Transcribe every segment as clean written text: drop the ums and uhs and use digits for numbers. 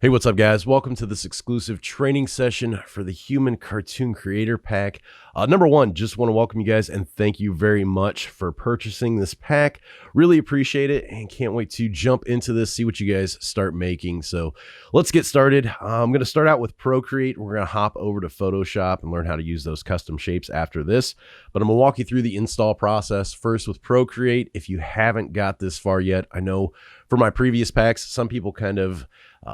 Hey, what's up, guys? Welcome to this exclusive training session for the Human Cartoon Creator Pack. Number one, just want to welcome you guys and thank you very much for purchasing this pack. Really appreciate it and can't wait to jump into this, see what you guys start making. So let's get started. I'm going to start out with Procreate. We're going to hop over to Photoshop and learn how to use those custom shapes after this. But I'm going to walk you through the install process first with Procreate. If you haven't got this far yet, I know for my previous packs, some people kind of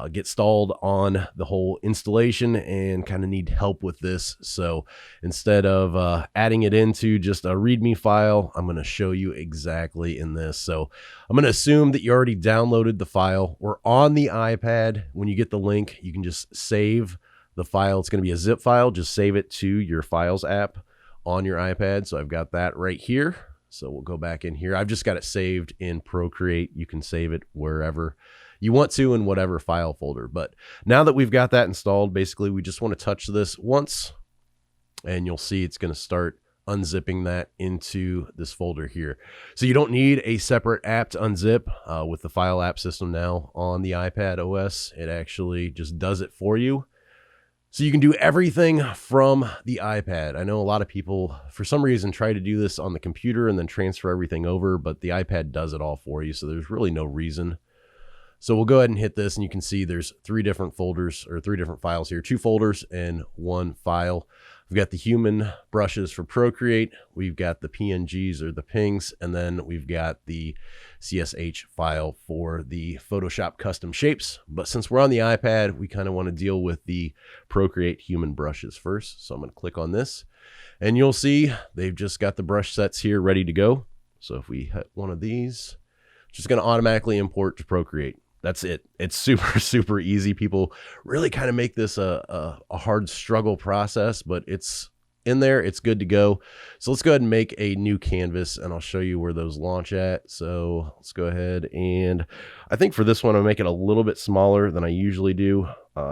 get stalled on the whole installation and kind of need help with this. So instead of adding it into just a README file, I'm going to show you exactly in this. So I'm going to assume that you already downloaded the file. We're on the iPad. When you get the link, you can just save the file. It's going to be a zip file. Just save it to your Files app on your iPad. So I've got that right here. So we'll go back in here. I've just got it saved in Procreate. You can save it wherever you want to in whatever file folder. But now that we've got that installed, basically we just want to touch this once and you'll see it's going to start unzipping that into this folder here. So you don't need a separate app to unzip with the file app system now on the iPad OS. It actually just does it for you. So you can do everything from the iPad. I know a lot of people, for some reason, try to do this on the computer and then transfer everything over, but the iPad does it all for you. So there's really no reason. So we'll go ahead and hit this and you can see there's three different folders or three different files here, two folders and one file. We've got the human brushes for Procreate. We've got the PNGs or the pings, and then we've got the CSH file for the Photoshop custom shapes. But since we're on the iPad, we kind of want to deal with the Procreate human brushes first. So I'm going to click on this and you'll see they've just got the brush sets here ready to go. So if we hit one of these, it's just going to automatically import to Procreate. That's it. It's super easy. People really kind of make this a hard struggle process, but it's in there. It's good to go. So let's go ahead and make a new canvas and I'll show you where those launch at. So let's go ahead, and I think for this one, I'll make it a little bit smaller than I usually do.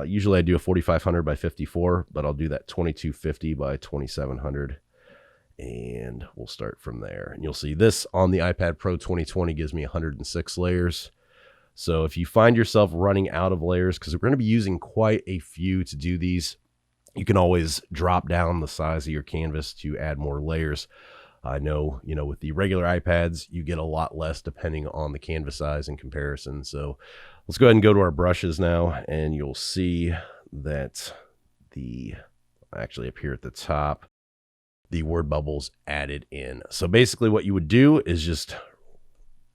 Usually I do a 4500 by 54, but I'll do that 2250 by 2700. And we'll start from there. And you'll see this on the iPad Pro 2020 gives me 106 layers. So if you find yourself running out of layers, because we're going to be using quite a few to do these, you can always drop down the size of your canvas to add more layers. I know, with the regular iPads, you get a lot less depending on the canvas size in comparison. So let's go ahead and go to our brushes now, and you'll see that actually up here at the top, the word bubbles added in. So basically what you would do is just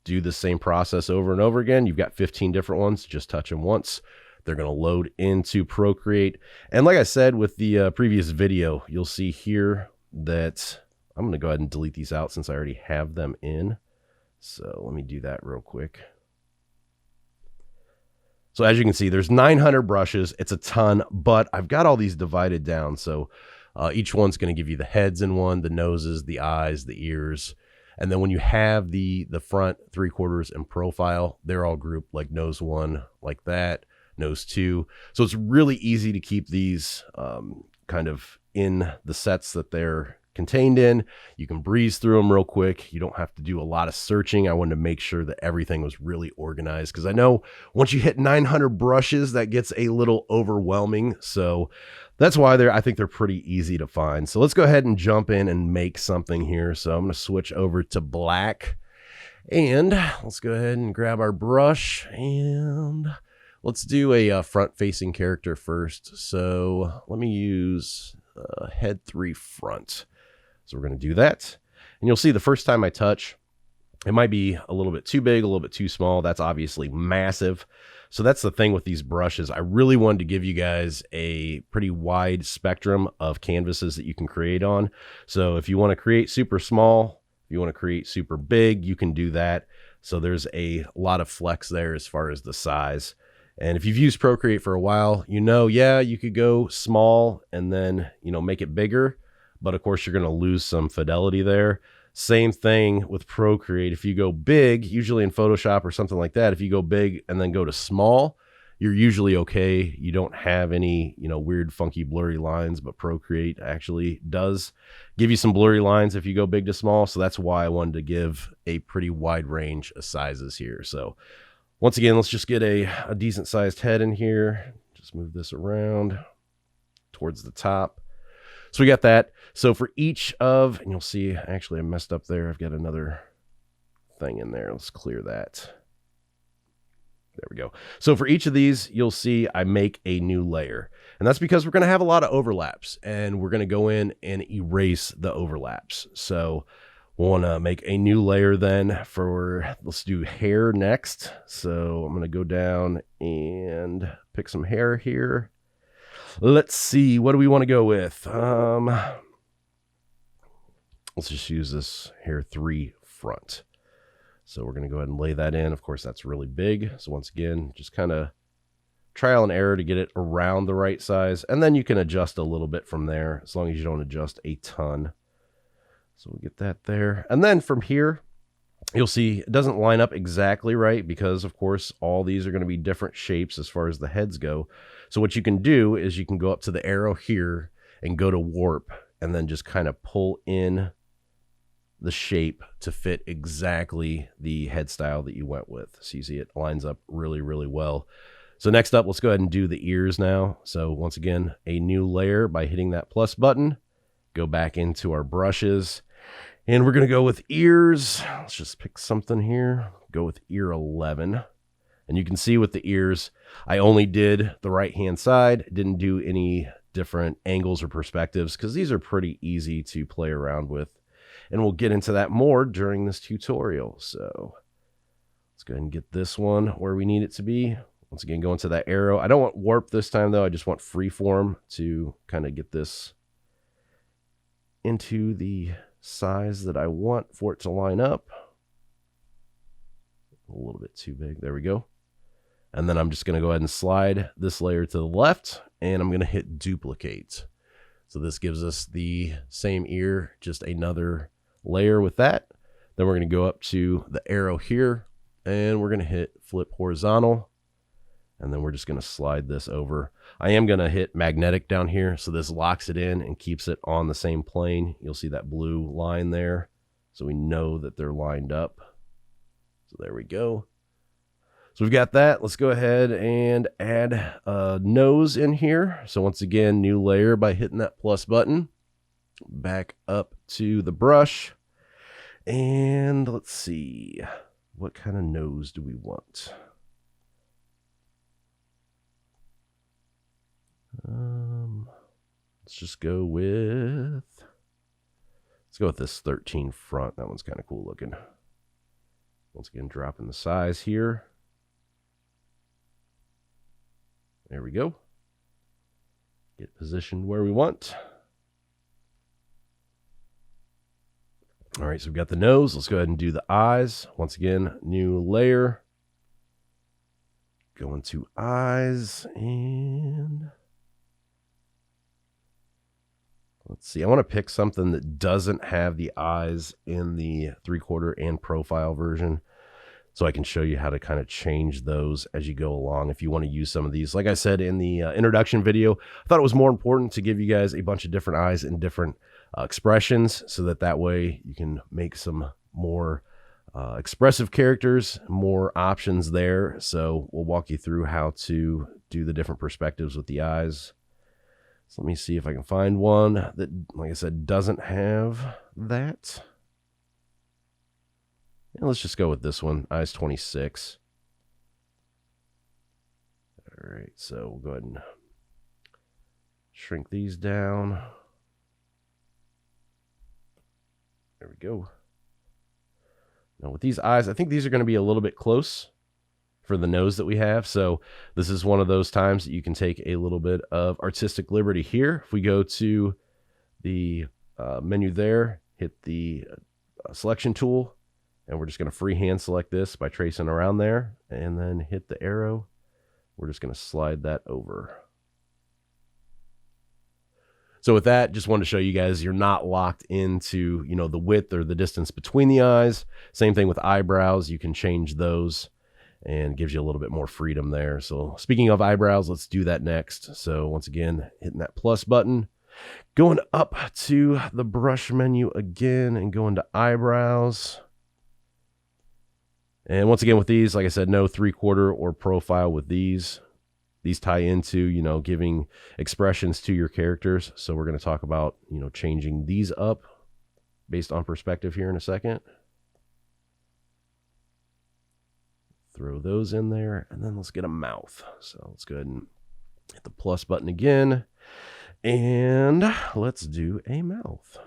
do the same process over and over again. You've got 15 different ones. Just touch them once. They're going to load into Procreate. And like I said with the previous video, you'll see here that I'm going to go ahead and delete these out since I already have them in. So let me do that real quick. So as you can see, there's 900 brushes. It's a ton, but I've got all these divided down. So each one's going to give you the heads in one, the noses, the eyes, the ears. And then when you have the front, 3/4, and profile, they're all grouped like nose one, like that, nose two. So it's really easy to keep these kind of in the sets that they're contained in. You can breeze through them real quick. You don't have to do a lot of searching. I wanted to make sure that everything was really organized because I know once you hit 900 brushes, that gets a little overwhelming. So that's why I think they're pretty easy to find. So let's go ahead and jump in and make something here. So I'm going to switch over to black and let's go ahead and grab our brush and let's do a front facing character first. So let me use head 3 front. So we're going to do that. And you'll see the first time I touch, it might be a little bit too big, a little bit too small. That's obviously massive. So that's the thing with these brushes. I really wanted to give you guys a pretty wide spectrum of canvases that you can create on. So if you want to create super small, if you want to create super big, you can do that. So there's a lot of flex there as far as the size. And if you've used Procreate for a while, yeah, you could go small and then, make it bigger. But of course, you're going to lose some fidelity there. Same thing with Procreate. If you go big, usually in Photoshop or something like that, if you go big and then go to small, you're usually okay. You don't have any, weird, funky, blurry lines, but Procreate actually does give you some blurry lines if you go big to small. So that's why I wanted to give a pretty wide range of sizes here. So Once again, let's just get a decent sized head in here. Just move this around towards the top. So we got that. So for each of, and you'll see, actually I messed up there. I've got another thing in there. Let's clear that. There we go. So for each of these, you'll see I make a new layer. And that's because we're going to have a lot of overlaps, and we're going to go in and erase the overlaps. So we'll want to make a new layer then for, let's do hair next. So I'm going to go down and pick some hair here. Let's see, what do we want to go with? Let's just use this hair 3 front. So we're going to go ahead and lay that in. Of course, that's really big. So once again, just kind of trial and error to get it around the right size. And then you can adjust a little bit from there, as long as you don't adjust a ton. So we'll get that there. And then from here, you'll see it doesn't line up exactly right because, of course, all these are going to be different shapes as far as the heads go. So what you can do is you can go up to the arrow here and go to warp and then just kind of pull in the shape to fit exactly the head style that you went with. So you see it lines up really, really well. So next up, let's go ahead and do the ears now. So once again, a new layer by hitting that plus button. Go back into our brushes. And we're going to go with ears. Let's just pick something here. Go with ear 11. And you can see with the ears, I only did the right-hand side. Didn't do any different angles or perspectives because these are pretty easy to play around with. And we'll get into that more during this tutorial. So let's go ahead and get this one where we need it to be. Once again, go into that arrow. I don't want warp this time, though. I just want freeform to kind of get this into the size that I want for it to line up. A little bit too big. There we go. And then I'm just going to go ahead and slide this layer to the left, and I'm going to hit duplicate. So this gives us the same ear, just another layer with that. Then we're going to go up to the arrow here, and we're going to hit flip horizontal. And then we're just going to slide this over. I am going to hit magnetic down here, so this locks it in and keeps it on the same plane. You'll see that blue line there, so we know that they're lined up. So there we go. So we've got that. Let's go ahead and add a nose in here. So once again, new layer by hitting that plus button. Back up to the brush. And let's see, what kind of nose do we want? Let's just go with, this 13 front. That one's kind of cool looking. Once again, dropping the size here. There we go. Get positioned where we want. All right, so we've got the nose. Let's go ahead and do the eyes. Once again, new layer. Go into eyes and let's see. I want to pick something that doesn't have the eyes in the 3/4 and profile version, so I can show you how to kind of change those as you go along if you want to use some of these. Like I said in the introduction video, I thought it was more important to give you guys a bunch of different eyes and different expressions so that way you can make some more expressive characters, more options there. So we'll walk you through how to do the different perspectives with the eyes. So let me see if I can find one that, like I said, doesn't have that. And let's just go with this one, eyes 26. All right, so we'll go ahead and shrink these down. There we go. Now with these eyes, I think these are going to be a little bit close for the nose that we have. So this is one of those times that you can take a little bit of artistic liberty here. If we go to the menu there, hit the selection tool, and we're just going to freehand select this by tracing around there, and then hit the arrow. We're just going to slide that over. So with that, just wanted to show you guys you're not locked into, the width or the distance between the eyes. Same thing with eyebrows. You can change those and it gives you a little bit more freedom there. So speaking of eyebrows, let's do that next. So once again, hitting that plus button, going up to the brush menu again and going to eyebrows. And once again, with these, like I said, no 3/4 or profile with these. These tie into, you know, giving expressions to your characters. So we're going to talk about, you know, changing these up based on perspective here in a second. Throw those in there, and then let's get a mouth. So let's go ahead and hit the plus button again, and let's do a mouth.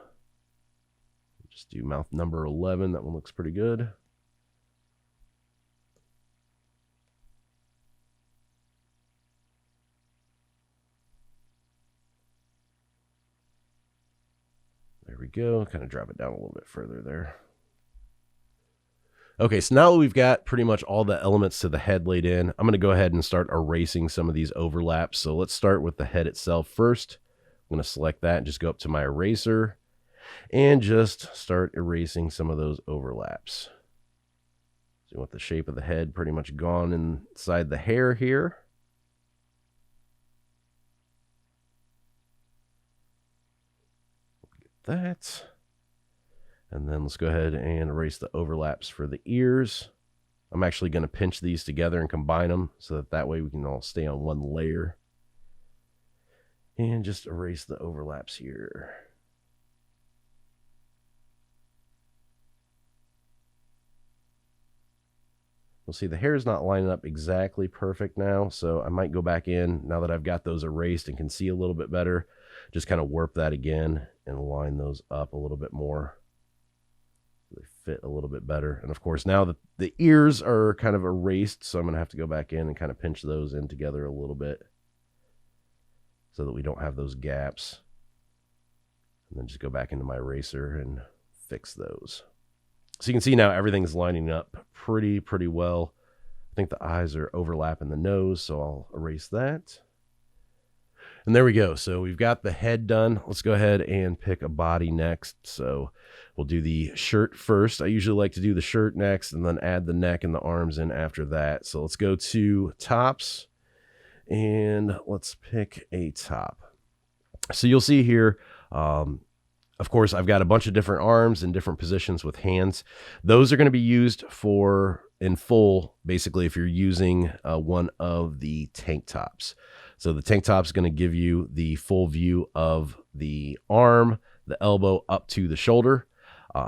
Just do mouth number 11. That one looks pretty good. There we go. Kind of drop it down a little bit further there. Okay, so now we've got pretty much all the elements to the head laid in. I'm going to go ahead and start erasing some of these overlaps. So let's start with the head itself first. I'm going to select that and just go up to my eraser and just start erasing some of those overlaps. So you want the shape of the head pretty much gone inside the hair here. That. And then let's go ahead and erase the overlaps for the ears. I'm actually going to pinch these together and combine them so that way we can all stay on one layer. And just erase the overlaps here. You'll see the hair is not lining up exactly perfect now, so I might go back in now that I've got those erased and can see a little bit better. Just kind of warp that again and line those up a little bit more. They fit a little bit better. And of course, now the ears are kind of erased, so I'm going to have to go back in and kind of pinch those in together a little bit so that we don't have those gaps. And then just go back into my eraser and fix those. So you can see now everything's lining up pretty well. I think the eyes are overlapping the nose, so I'll erase that. And there we go. So we've got the head done. Let's go ahead and pick a body next. So we'll do the shirt first. I usually like to do the shirt next and then add the neck and the arms in after that. So let's go to tops and let's pick a top. So you'll see here, of course, I've got a bunch of different arms in different positions with hands. Those are going to be used for in full, basically, if you're using one of the tank tops. So the tank top is going to give you the full view of the arm, the elbow up to the shoulder.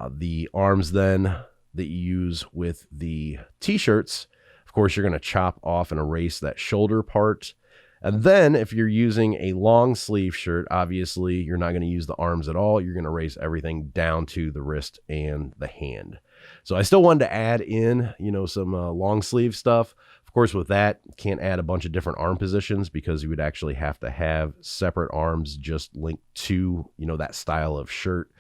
The arms then that you use with the t-shirts, of course, you're going to chop off and erase that shoulder part. And then if you're using a long sleeve shirt, obviously you're not going to use the arms at all. You're going to erase everything down to the wrist and the hand. So I still wanted to add in, you know, some long sleeve stuff. Of course, with that, can't add a bunch of different arm positions because you would actually have to have separate arms just linked to, you know, that style of shirt,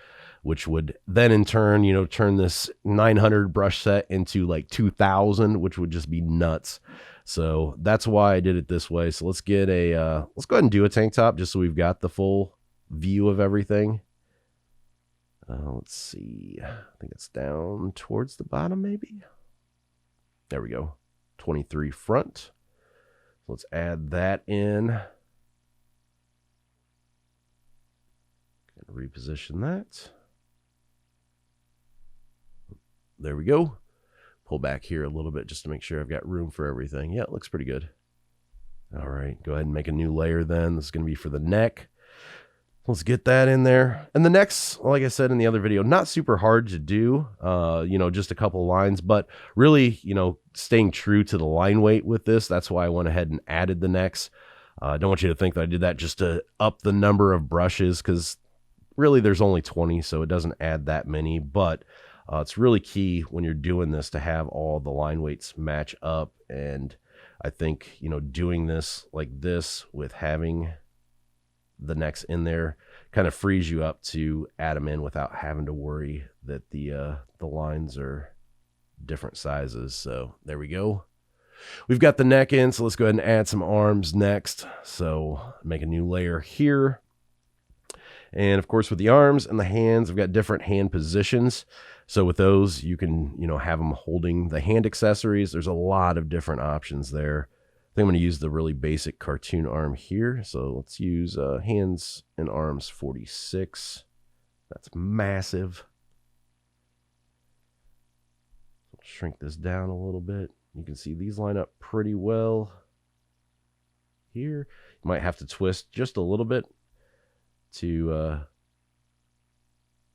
which would then in turn, you know, turn this 900 brush set into like 2000, which would just be nuts. So that's why I did it this way. So let's get a, let's go ahead and do a tank top just so we've got the full view of everything. Let's see. I think it's down towards the bottom, maybe. There we go. 23 front. Let's add that in. Reposition that. There we go. Pull back here a little bit just to make sure I've got room for everything. Yeah, it looks pretty good. All right, go ahead and make a new layer then. This is going to be for the neck. Let's get that in there. And the neck's, like I said in the other video, not super hard to do, you know, just a couple lines, but really, you know, staying true to the line weight with this. That's why I went ahead and added the necks. I don't want you to think that I did that just to up the number of brushes, because really there's only 20, so it doesn't add that many, but it's really key when you're doing this to have all the line weights match up. And I think, you know, doing this like this with having the necks in there kind of frees you up to add them in without having to worry that the lines are different sizes. So there we go. We've got the neck in, so let's go ahead and add some arms next. So make a new layer here. And of course, with the arms and the hands, I've got different hand positions. So with those, you can, you know, have them holding the hand accessories. There's a lot of different options there. I think I'm going to use the really basic cartoon arm here. So let's use hands and arms 46. That's massive. shrink this down a little bit. You can see these line up pretty well here. You might have to twist just a little bit to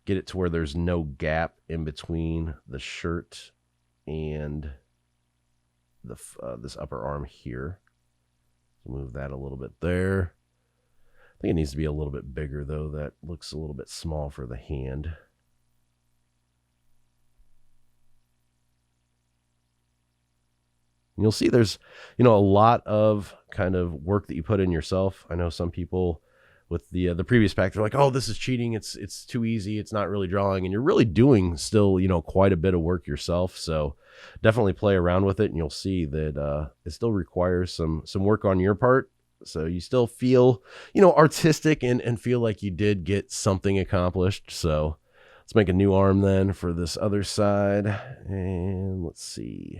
get it to where there's no gap in between the shirt and the this upper arm here. So move that a little bit there. I think it needs to be a little bit bigger though. That looks a little bit small for the hand. You'll see there's, a lot of kind of work that you put in yourself. I know some people with the previous pack, they're like, oh, this is cheating. It's too easy. It's not really drawing. And you're really doing still, quite a bit of work yourself. So definitely play around with it, and you'll see that it still requires some work on your part. So you still feel, artistic and feel like you did get something accomplished. So let's make a new arm then for this other side. And let's see.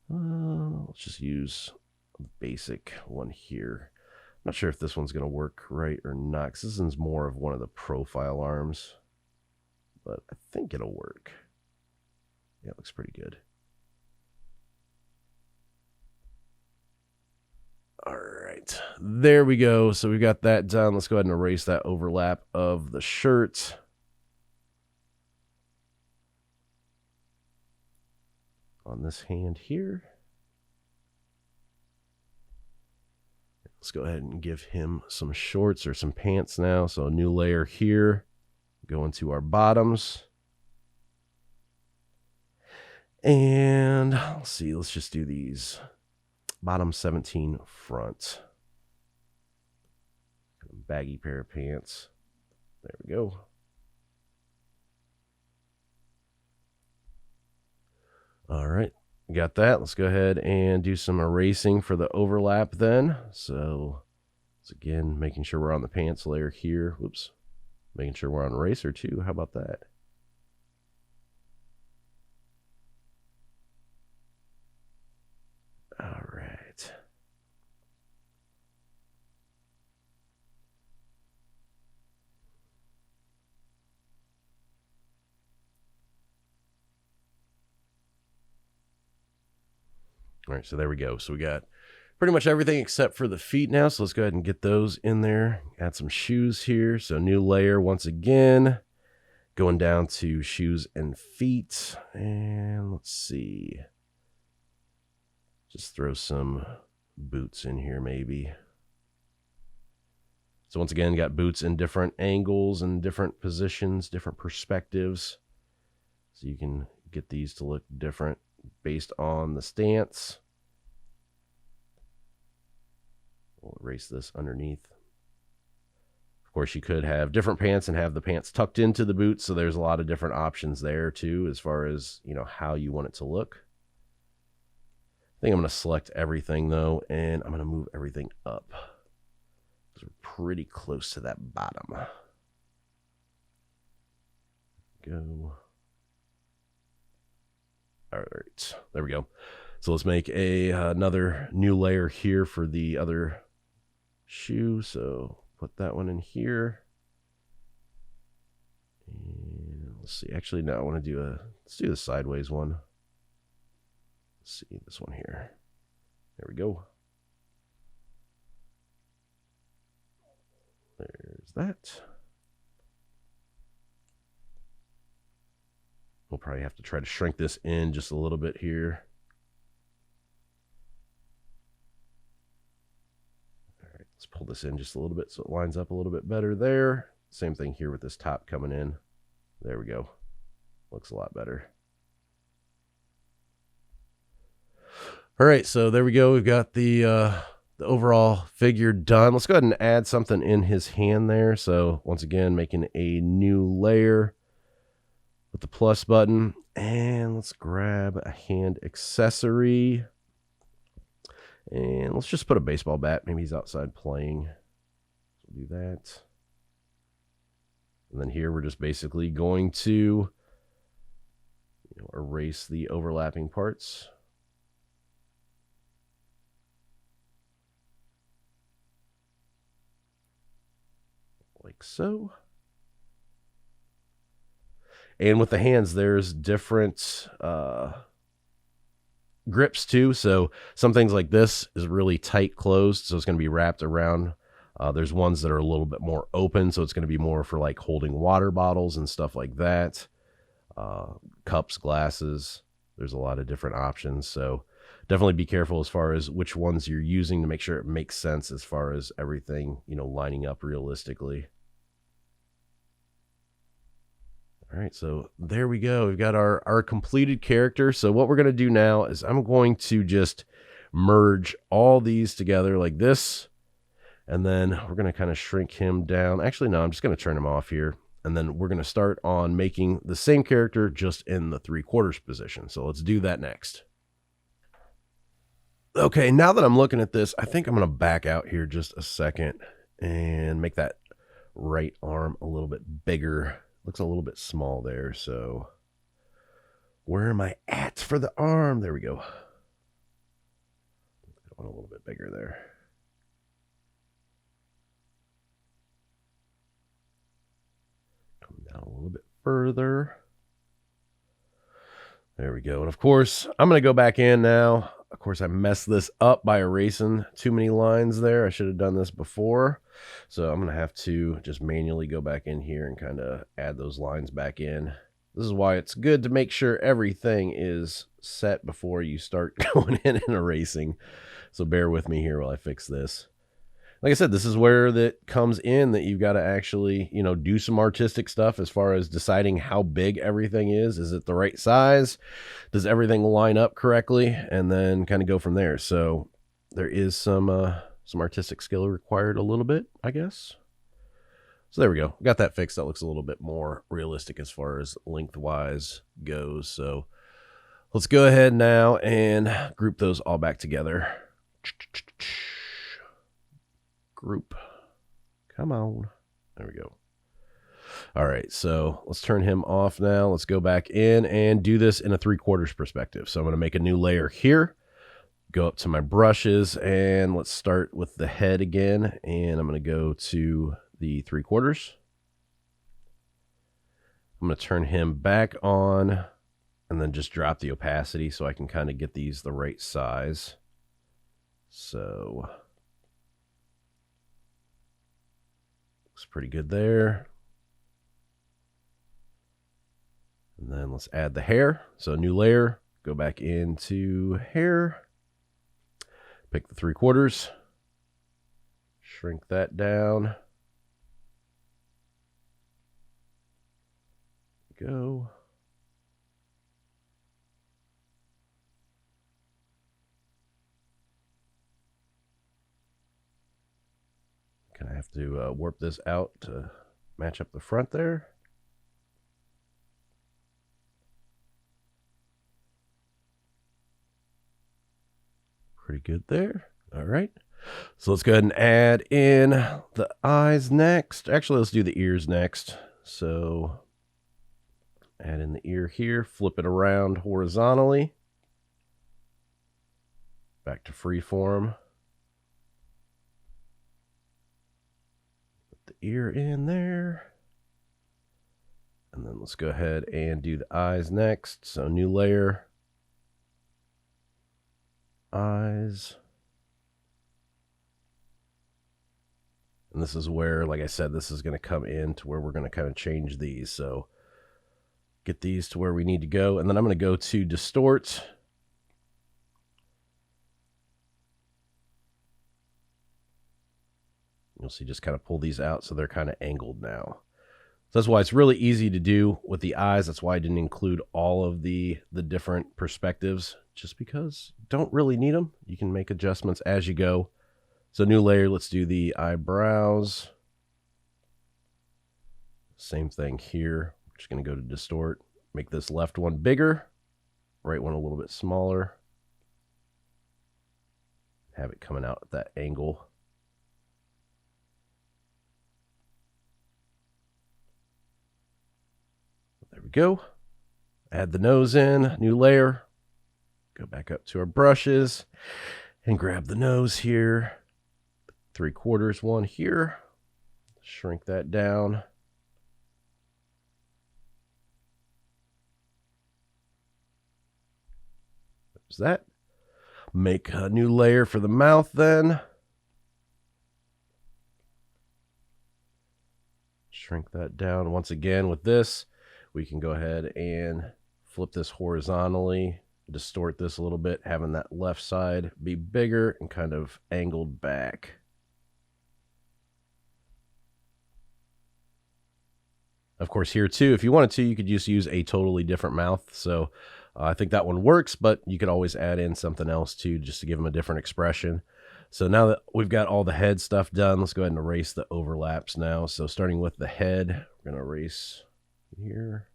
Let's just use a basic one here. I'm not sure if this one's going to work right or not, because this one's more of one of the profile arms, but I think it'll work. Yeah, it looks pretty good. All right, there we go. So we've got that done. Let's go ahead and erase that overlap of the shirt. On this hand here. Let's go ahead and give him some shorts or some pants now. So a new layer here. Go into our bottoms. And let's see, let's just do these. Bottom 17 front. Baggy pair of pants. There we go. All right, got that. Let's go ahead and do some erasing for the overlap then. So it's again making sure we're on the pants layer here. Whoops. Making sure we're on eraser too. How about that? All right. All right, so there we go. So we got pretty much everything except for the feet now. So let's go ahead and get those in there. Add some shoes here. So new layer once again. Going down to shoes and feet. And let's see. Just throw some boots in here maybe. So once again, got boots in different angles and different positions, different perspectives. So you can get these to look different based on the stance. We'll erase this underneath. Of course, you could have different pants and have the pants tucked into the boots. So there's a lot of different options there too, as far as, how you want it to look. I think I'm going to select everything though, and I'm going to move everything up. We're pretty close to that bottom. Go. All right, there we go. So let's make another new layer here for the other shoe. So put that one in here. And let's see. Actually, no, I want to do let's do the sideways one. Let's see this one here. There we go. There's that. We'll probably have to try to shrink this in just a little bit here. All right, let's pull this in just a little bit so it lines up a little bit better there. Same thing here with this top coming in. There we go. Looks a lot better. All right, so there we go. We've got the overall figure done. Let's go ahead and add something in his hand there. So once again, making a new layer with the plus button, and let's grab a hand accessory, and let's just put a baseball bat. Maybe he's outside playing. So we'll do that. And then here we're just basically going to erase the overlapping parts. Like so. And with the hands, there's different grips too. So some things like this is really tight closed, so it's going to be wrapped around. There's ones that are a little bit more open, so it's going to be more for like holding water bottles and stuff like that. Cups, glasses. There's a lot of different options. So definitely be careful as far as which ones you're using to make sure it makes sense as far as everything, lining up realistically. All right, so there we go. We've got our completed character. So what we're going to do now is I'm going to just merge all these together like this. And then we're going to kind of shrink him down. Actually, no, I'm just going to turn him off here. And then we're going to start on making the same character just in the 3/4 position. So let's do that next. Okay, now that I'm looking at this, I think I'm going to back out here just a second and make that right arm a little bit bigger. Looks a little bit small there, so where am I at for the arm? There we go. I want a little bit bigger there. Come down a little bit further. There we go. And of course, I'm going to go back in now. Of course, I messed this up by erasing too many lines there. I should have done this before. So I'm going to have to just manually go back in here and kind of add those lines back in. This is why it's good to make sure everything is set before you start going in and erasing. So bear with me here while I fix this. Like I said, this is where that comes in, that you've got to actually, do some artistic stuff as far as deciding how big everything is. Is it the right size? Does everything line up correctly? And then kind of go from there. So there is some artistic skill required a little bit, I guess. So there we go. Got that fixed. That looks a little bit more realistic as far as lengthwise goes. So let's go ahead now and group those all back together. Group. Come on. There we go. All right, so let's turn him off now. Let's go back in and do this in a 3/4 perspective. So I'm going to make a new layer here. Go up to my brushes, and let's start with the head again. And I'm going to go to the 3/4. I'm going to turn him back on and then just drop the opacity so I can kind of get these the right size. So looks pretty good there. And then let's add the hair. So new layer, go back into hair, pick the 3/4, shrink that down. Go. Kind of have to warp this out to match up the front there. Pretty good there. All right. So let's go ahead and add in the eyes next. Actually, let's do the ears next. So add in the ear here, flip it around horizontally. Back to freeform. Put the ear in there. And then let's go ahead and do the eyes next. So new layer. Eyes. And this is where, like I said, this is going to come in to where we're going to kind of change these. So get these to where we need to go. And then I'm going to go to distort. You'll see just kind of pull these out so they're kind of angled now. So that's why it's really easy to do with the eyes. That's why I didn't include all of the different perspectives, just because you don't really need them. You can make adjustments as you go. So new layer, let's do the eyebrows. Same thing here. We're just going to go to distort, make this left one bigger, right one a little bit smaller. Have it coming out at that angle. There we go. Add the nose in, new layer. Go back up to our brushes and grab the nose here. 3/4 one here. Shrink that down. There's that. Make a new layer for the mouth then. Shrink that down. Once again with this, we can go ahead and flip this horizontally, distort this a little bit, having that left side be bigger and kind of angled back. Of course, here too, if you wanted to, you could just use a totally different mouth. So I think that one works, but you could always add in something else too, just to give them a different expression. So now that we've got all the head stuff done, let's go ahead and erase the overlaps now. So starting with the head, we're going to erase here.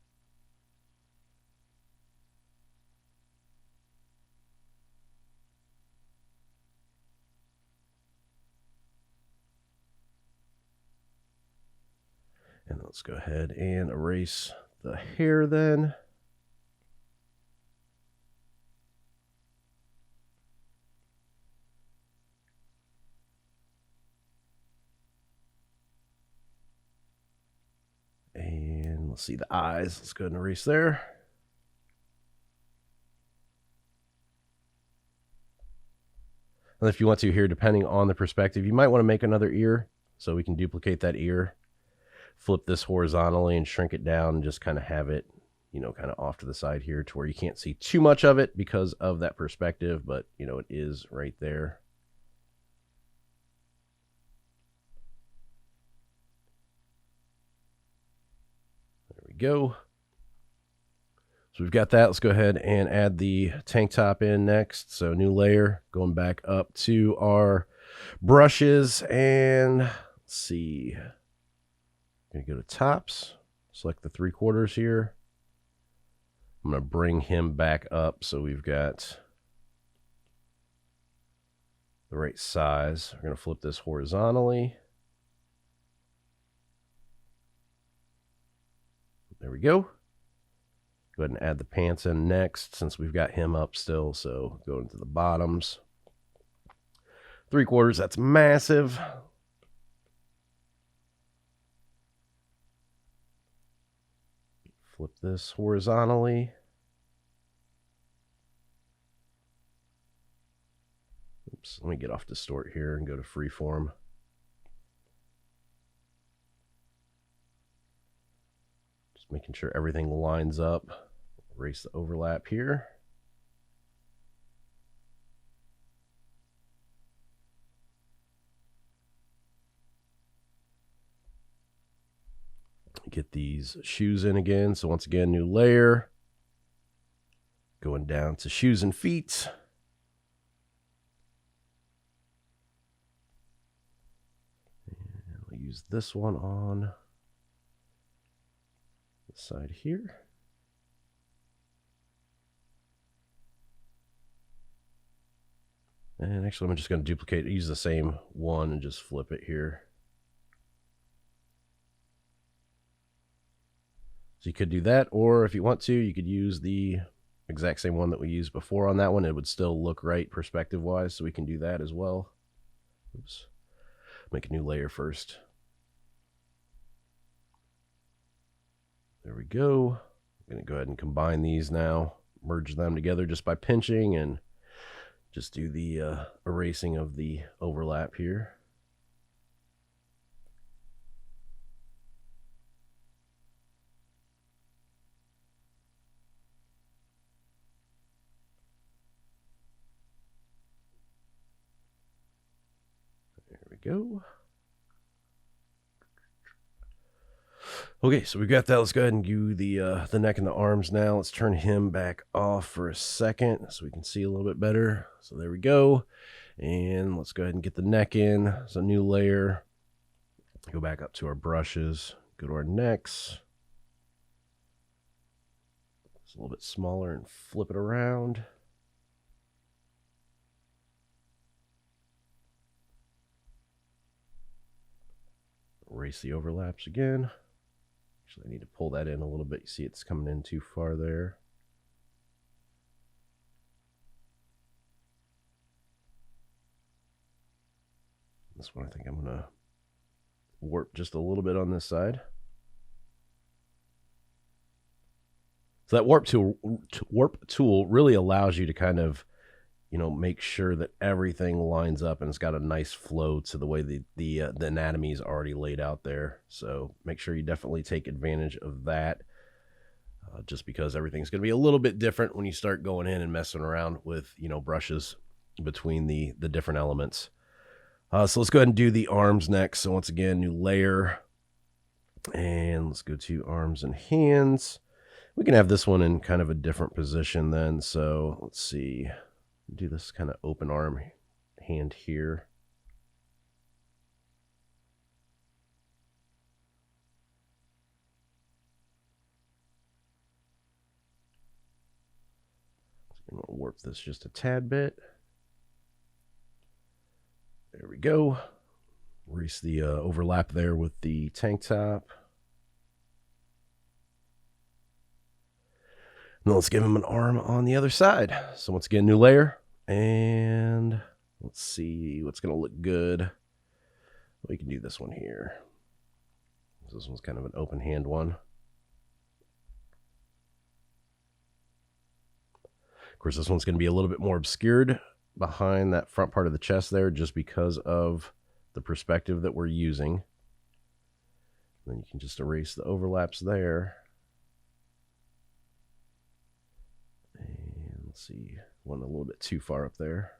And let's go ahead and erase the hair then. And let's see the eyes. Let's go ahead and erase there. And if you want to here, depending on the perspective, you might want to make another ear. So we can duplicate that ear. Flip this horizontally and shrink it down and just kind of have it, you know, kind of off to the side here to where you can't see too much of it because of that perspective, but you know, it is right there. There we go. So we've got that. Let's go ahead and add the tank top in next. So new layer, going back up to our brushes, and let's see. I'm going to go to tops, select the 3/4 here. I'm going to bring him back up so we've got the right size. We're going to flip this horizontally. There we go. Go ahead and add the pants in next since we've got him up still. So go into the bottoms. 3/4, that's massive. Flip this horizontally. Oops, let me get off distort here and go to freeform. Just making sure everything lines up. Erase the overlap here. Get these shoes in again. So once again, new layer. Going down to shoes and feet. And we'll use this one on the side here. And actually, I'm just going to duplicate, use the same one and just flip it here. So you could do that, or if you want to, you could use the exact same one that we used before on that one. It would still look right perspective-wise, so we can do that as well. Oops. Make a new layer first. There we go. I'm going to go ahead and combine these now, merge them together just by pinching, and just do the erasing of the overlap here. Go. Okay, so we've got that. Let's go ahead and do the neck and the arms now. Let's turn him back off for a second so we can see a little bit better. So there we go. And let's go ahead and get the neck in. So new layer. Go back up to our brushes. Go to our necks. It's a little bit smaller and flip it around. Erase the overlaps again. Actually, I need to pull that in a little bit. You see it's coming in too far there. This one I think I'm going to warp just a little bit on this side. So that warp tool really allows you to kind of make sure that everything lines up and it's got a nice flow to the way the anatomy is already laid out there. So make sure you definitely take advantage of that, just because everything's going to be a little bit different when you start going in and messing around with, brushes between the different elements. So let's go ahead and do the arms next. So once again, new layer, and let's go to arms and hands. We can have this one in kind of a different position then. So let's see, do this kind of open arm hand here. I'm going to warp this just a tad bit. There we go. Erase the overlap there with the tank top. Now let's give him an arm on the other side. So once again, new layer. And let's see what's going to look good. We can do this one here. This one's kind of an open hand one. Of course, this one's going to be a little bit more obscured behind that front part of the chest there, just because of the perspective that we're using. Then you can just erase the overlaps there. And let's see, went a little bit too far up there.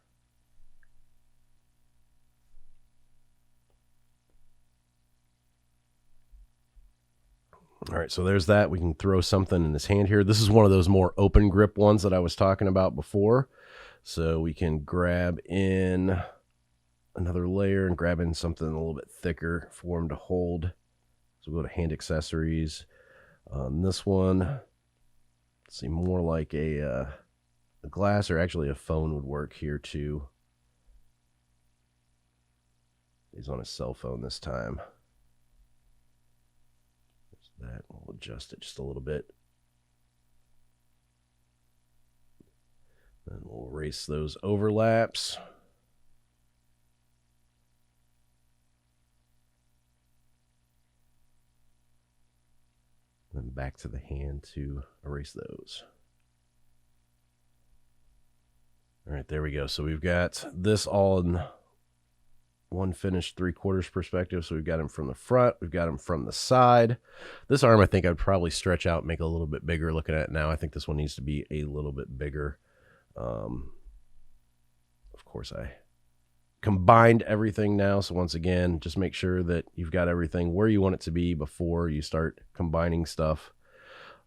All right, so there's that. We can throw something in his hand here. This is one of those more open grip ones that I was talking about before. So we can grab in another layer and grab in something a little bit thicker for him to hold. So we'll go to hand accessories. On this one, let's see, more like a glass, or actually a phone would work here too. He's on his cell phone this time. That we'll adjust it just a little bit. Then we'll erase those overlaps. Then back to the hand to erase those. All right, there we go. So we've got this all in one finished 3/4 perspective. So we've got him from the front, we've got him from the side. This arm, I think I'd probably stretch out, make it a little bit bigger. Looking at it now, I think this one needs to be a little bit bigger. Of course, I combined everything now. So once again, just make sure that you've got everything where you want it to be before you start combining stuff.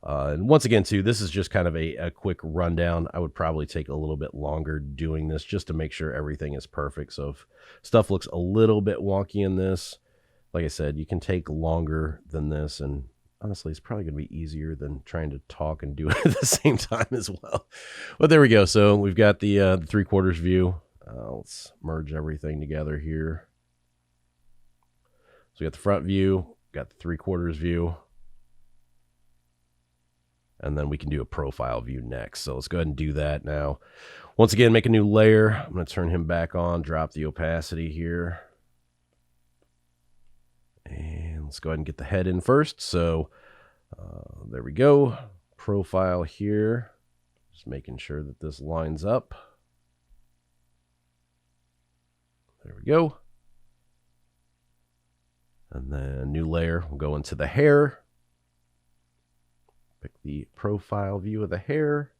And once again, too, this is just kind of a quick rundown. I would probably take a little bit longer doing this just to make sure everything is perfect. So if stuff looks a little bit wonky in this, like I said, you can take longer than this. And honestly, it's probably going to be easier than trying to talk and do it at the same time as well. But there we go. So we've got the 3/4 view. Let's merge everything together here. So we got the front view, got the 3/4 view. And then we can do a profile view next. So let's go ahead and do that now. Once again, make a new layer. I'm going to turn him back on, drop the opacity here. And let's go ahead and get the head in first. So there we go. Profile here. Just making sure that this lines up. There we go. And then new layer, we'll go into the hair. Pick the profile view of the hair.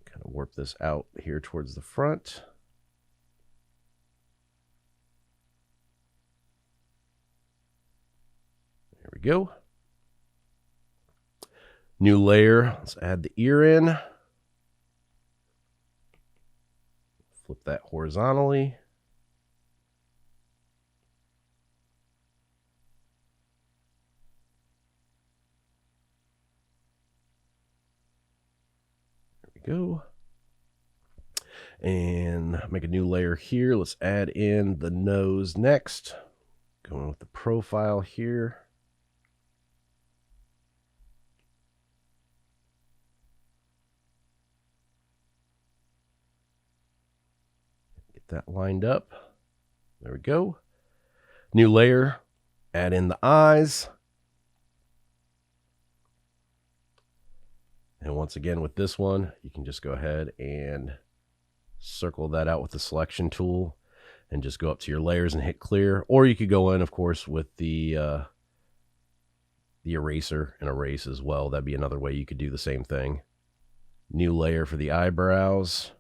Kind of warp this out here towards the front. There we go. New layer, let's add the ear in. Flip that horizontally. Go and make a new layer here. Let's add in the nose next. Going with the profile here. Get that lined up. There we go. New layer. Add in the eyes. And once again, with this one, you can just go ahead and circle that out with the selection tool and just go up to your layers and hit clear. Or you could go in, of course, with the eraser and erase as well. That'd be another way you could do the same thing. New layer for the eyebrows.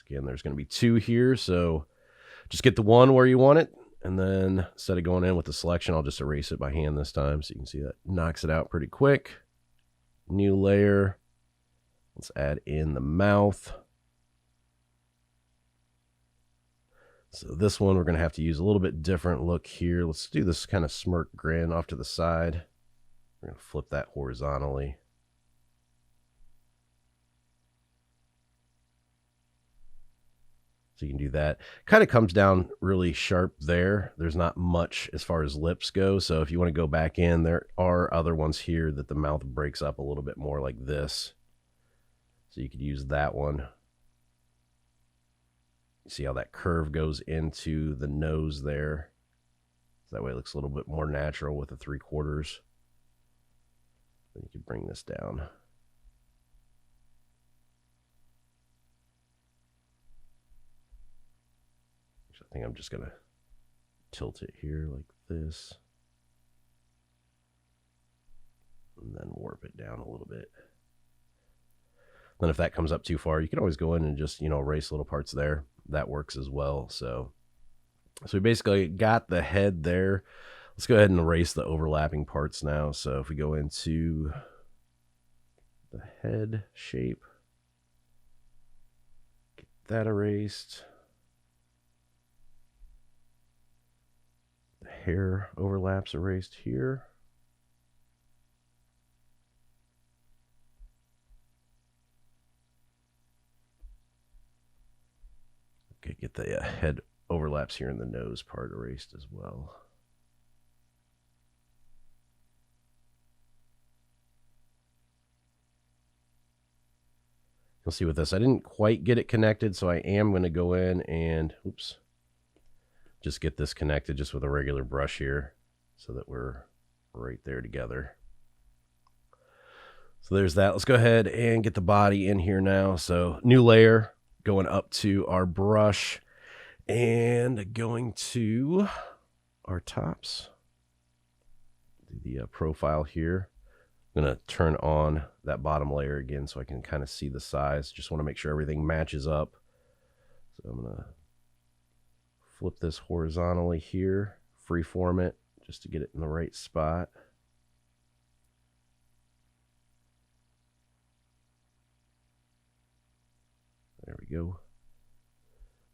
Again, there's going to be 2 here, so just get the one where you want it, and then instead of going in with the selection, I'll just erase it by hand this time, so you can see that knocks it out pretty quick. New layer. Let's add in the mouth. So this one, we're going to have to use a little bit different look here. Let's do this kind of smirk grin off to the side. We're going to flip that horizontally. So you can do that. Kind of comes down really sharp there. There's not much as far as lips go. So if you want to go back in, there are other ones here that the mouth breaks up a little bit more like this. So you could use that one. You see how that curve goes into the nose there. So that way it looks a little bit more natural with the 3/4. Then you can bring this down. I think I'm just going to tilt it here like this. And then warp it down a little bit. Then if that comes up too far, you can always go in and just, erase little parts there. That works as well. So we basically got the head there. Let's go ahead and erase the overlapping parts now. So if we go into the head shape, get that erased. The hair overlaps erased here. Okay, get the head overlaps here in the nose part erased as well. You'll see with this, I didn't quite get it connected, so I am going to go in and, just get this connected just with a regular brush here so that we're right there together. So there's that. Let's go ahead and get the body in here now. So new layer, going up to our brush and going to our tops. Do the profile here. I'm going to turn on that bottom layer again so I can kind of see the size. Just want to make sure everything matches up. So I'm going to flip this horizontally here, freeform it just to get it in the right spot. There we go.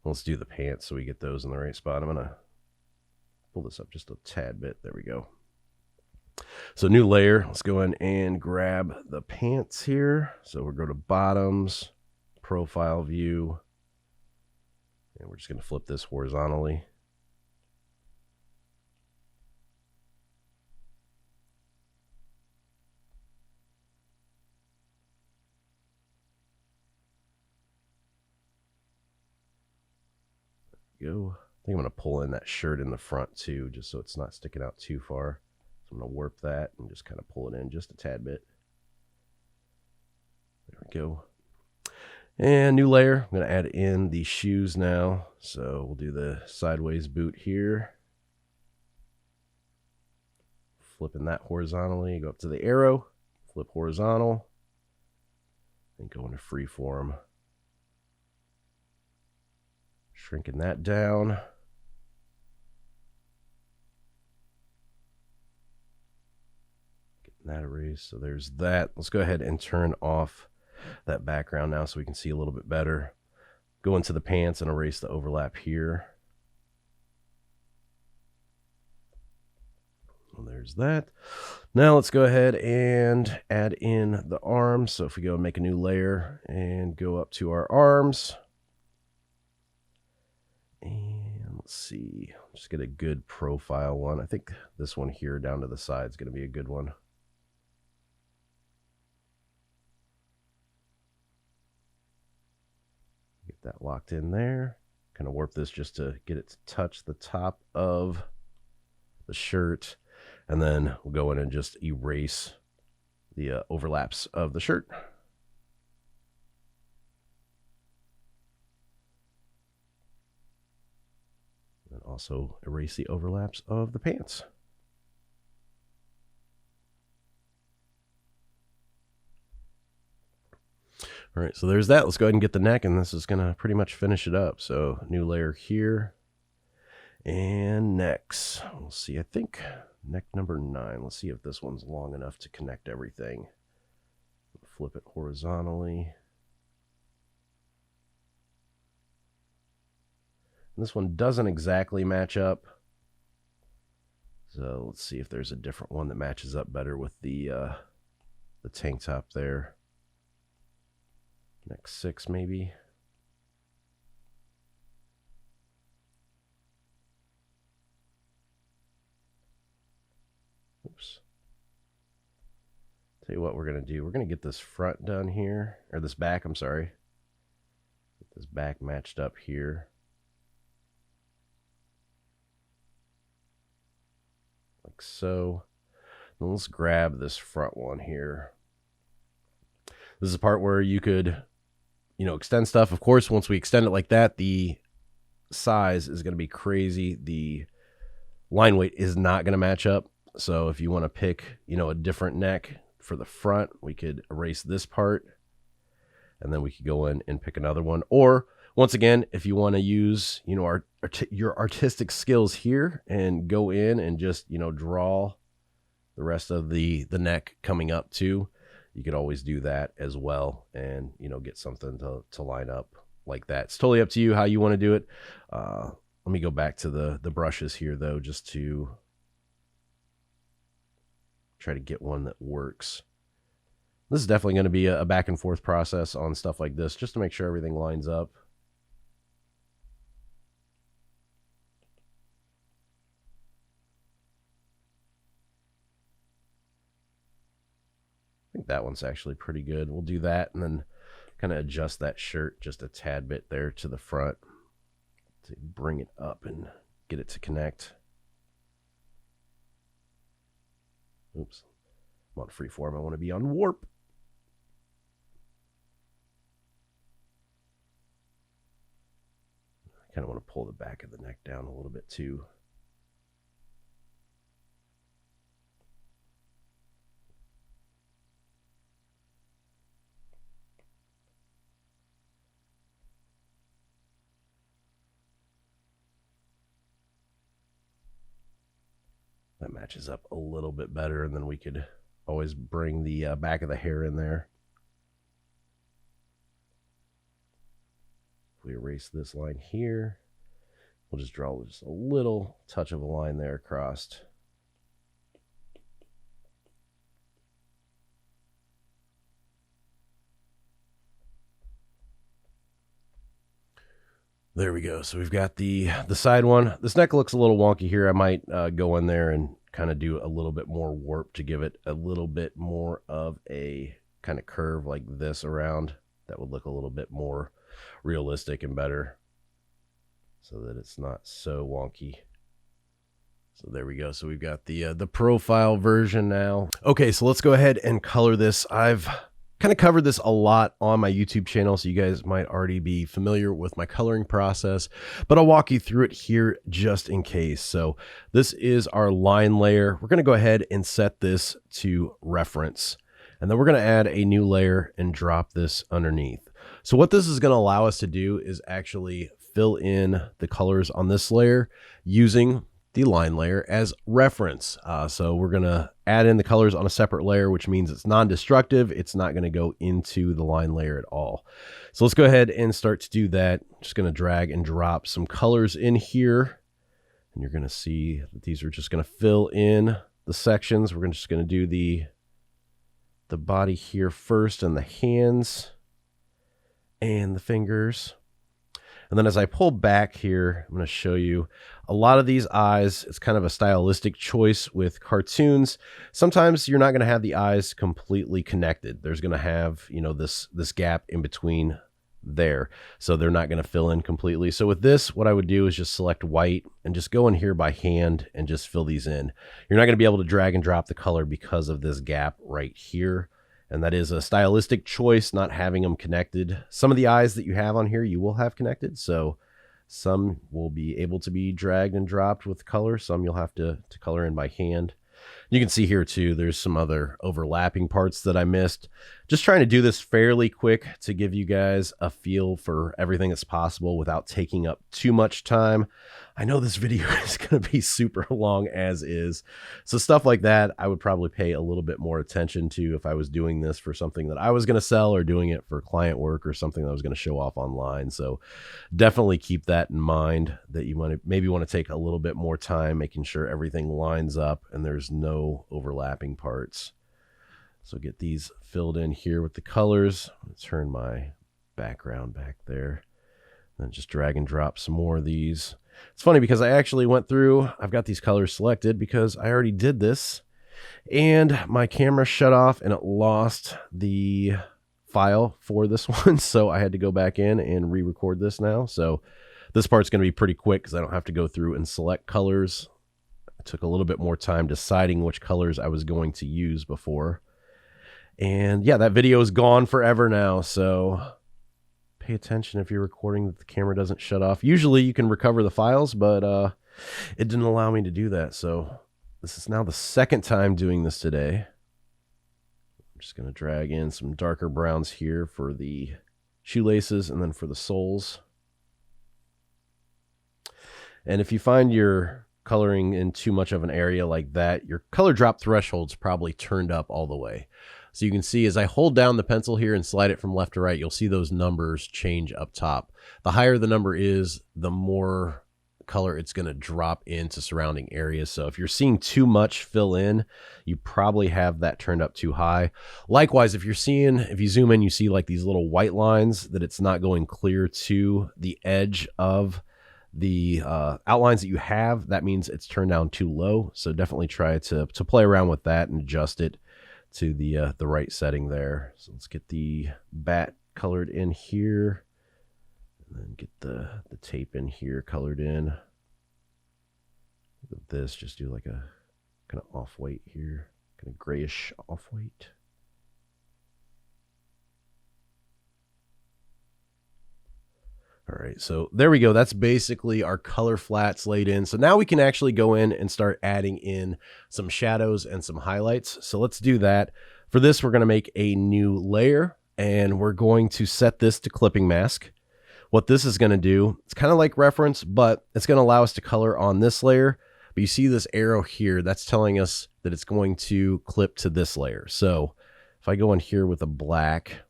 Let's do the pants so we get those in the right spot. I'm going to pull this up just a tad bit. There we go. So new layer. Let's go in and grab the pants here. So we'll go to bottoms, profile view. And we're just going to flip this horizontally. There we go. I think I'm going to pull in that shirt in the front too, just so it's not sticking out too far. So I'm going to warp that and just kind of pull it in just a tad bit. There we go. And new layer, I'm going to add in the shoes now. So we'll do the sideways boot here. Flipping that horizontally, go up to the arrow, flip horizontal, and go into freeform. Shrinking that down. Getting that erased. So there's that. Let's go ahead and turn off that background now so we can see a little bit better. Go into the pants and erase the overlap here. And there's that. Now let's go ahead and add in the arms. So if we go and make a new layer and go up to our arms. And let's see, just get a good profile one. I think this one here down to the side is going to be a good one. Get that locked in there. Kind of warp this just to get it to touch the top of the shirt. And then we'll go in and just erase the overlaps of the shirt. And also erase the overlaps of the pants. All right, so there's that. Let's go ahead and get the neck, and this is going to pretty much finish it up. So new layer here. And next, we'll see, I think neck number 9. Let's see if this one's long enough to connect everything. Flip it horizontally. And this one doesn't exactly match up. So let's see if there's a different one that matches up better with the tank top there. Neck 6 maybe. Oops. Tell you what we're going to do. We're going to get this front done here. Or this back, I'm sorry. Get this back matched up here. Like so. Then let's grab this front one here. This is the part where you could, extend stuff. Of course, once we extend it like that, the size is going to be crazy. The line weight is not going to match up. So if you want to pick, a different neck for the front, we could erase this part, and then we could go in and pick another one. Or once again, if you want to use, your artistic skills here and go in and just, draw the rest of the neck coming up too, you could always do that as well, and, get something to line up like that. It's totally up to you how you want to do it. Let me go back to the brushes here though, just to try to get one that works. This is definitely going to be a back and forth process on stuff like this, just to make sure everything lines up. I think that one's actually pretty good. We'll do that and then kind of adjust that shirt just a tad bit there to the front to bring it up and get it to connect. Oops, I'm on freeform. I want to be on warp. I kind of want to pull the back of the neck down a little bit too. That matches up a little bit better, and then we could always bring the back of the hair in there. If we erase this line here, we'll just draw just a little touch of a line there across. There we go. So we've got the side one. This neck looks a little wonky here. I might go in there and kind of do a little bit more warp to give it a little bit more of a kind of curve like this around. That would look a little bit more realistic and better, so that it's not so wonky. So there we go. So we've got the profile version now. Okay, so let's go ahead and color this. I've kind of covered this a lot on my YouTube channel, so you guys might already be familiar with my coloring process, but I'll walk you through it here just in case. So this is our line layer. We're going to go ahead and set this to reference, and then we're going to add a new layer and drop this underneath. So what this is going to allow us to do is actually fill in the colors on this layer using the line layer as reference. So we're going to add in the colors on a separate layer, which means it's non-destructive. It's not going to go into the line layer at all. So let's go ahead and start to do that. Just going to drag and drop some colors in here, and you're going to see that these are just going to fill in the sections. We're just going to do the body here first, and the hands and the fingers. And then as I pull back here, I'm going to show you a lot of these eyes. It's kind of a stylistic choice with cartoons. Sometimes you're not going to have the eyes completely connected. There's going to have, this gap in between there. So they're not going to fill in completely. So with this, what I would do is just select white and just go in here by hand and just fill these in. You're not going to be able to drag and drop the color because of this gap right here. And that is a stylistic choice, not having them connected. Some of the eyes that you have on here, you will have connected. So some will be able to be dragged and dropped with color. Some you'll have to color in by hand. You can see here too, there's some other overlapping parts that I missed. Just trying to do this fairly quick to give you guys a feel for everything that's possible without taking up too much time. I know this video is going to be super long as is. So stuff like that, I would probably pay a little bit more attention to if I was doing this for something that I was going to sell or doing it for client work or something that I was going to show off online. So definitely keep that in mind, that you maybe want to take a little bit more time making sure everything lines up and there's no overlapping parts. So get these filled in here with the colors. Let's turn my background back there. Then just drag and drop some more of these. It's funny because I actually went through, I've got these colors selected because I already did this and my camera shut off and it lost the file for this one. So I had to go back in and re-record this now. So this part's going to be pretty quick because I don't have to go through and select colors. I took a little bit more time deciding which colors I was going to use before. And yeah, that video is gone forever now. So pay attention if you're recording that the camera doesn't shut off. Usually you can recover the files, but it didn't allow me to do that. So this is now the second time doing this today. I'm just going to drag in some darker browns here for the shoelaces and then for the soles. And if you find you're coloring in too much of an area like that, your color drop threshold's probably turned up all the way. So you can see as I hold down the pencil here and slide it from left to right, you'll see those numbers change up top. The higher the number is, the more color it's going to drop into surrounding areas. So if you're seeing too much fill in, you probably have that turned up too high. Likewise, if you zoom in, you see like these little white lines that it's not going clear to the edge of the outlines that you have. That means it's turned down too low. So definitely try to play around with that and adjust it to the right setting there. So let's get the bat colored in here and then get the tape in here colored in. With this, just do like a kind of off-white here, kind of grayish off-white. All right, so there we go. That's basically our color flats laid in. So now we can actually go in and start adding in some shadows and some highlights. So let's do that. For this, we're going to make a new layer and we're going to set this to clipping mask. What this is going to do, it's kind of like reference, but it's going to allow us to color on this layer. But you see this arrow here, that's telling us that it's going to clip to this layer. So if I go in here with a black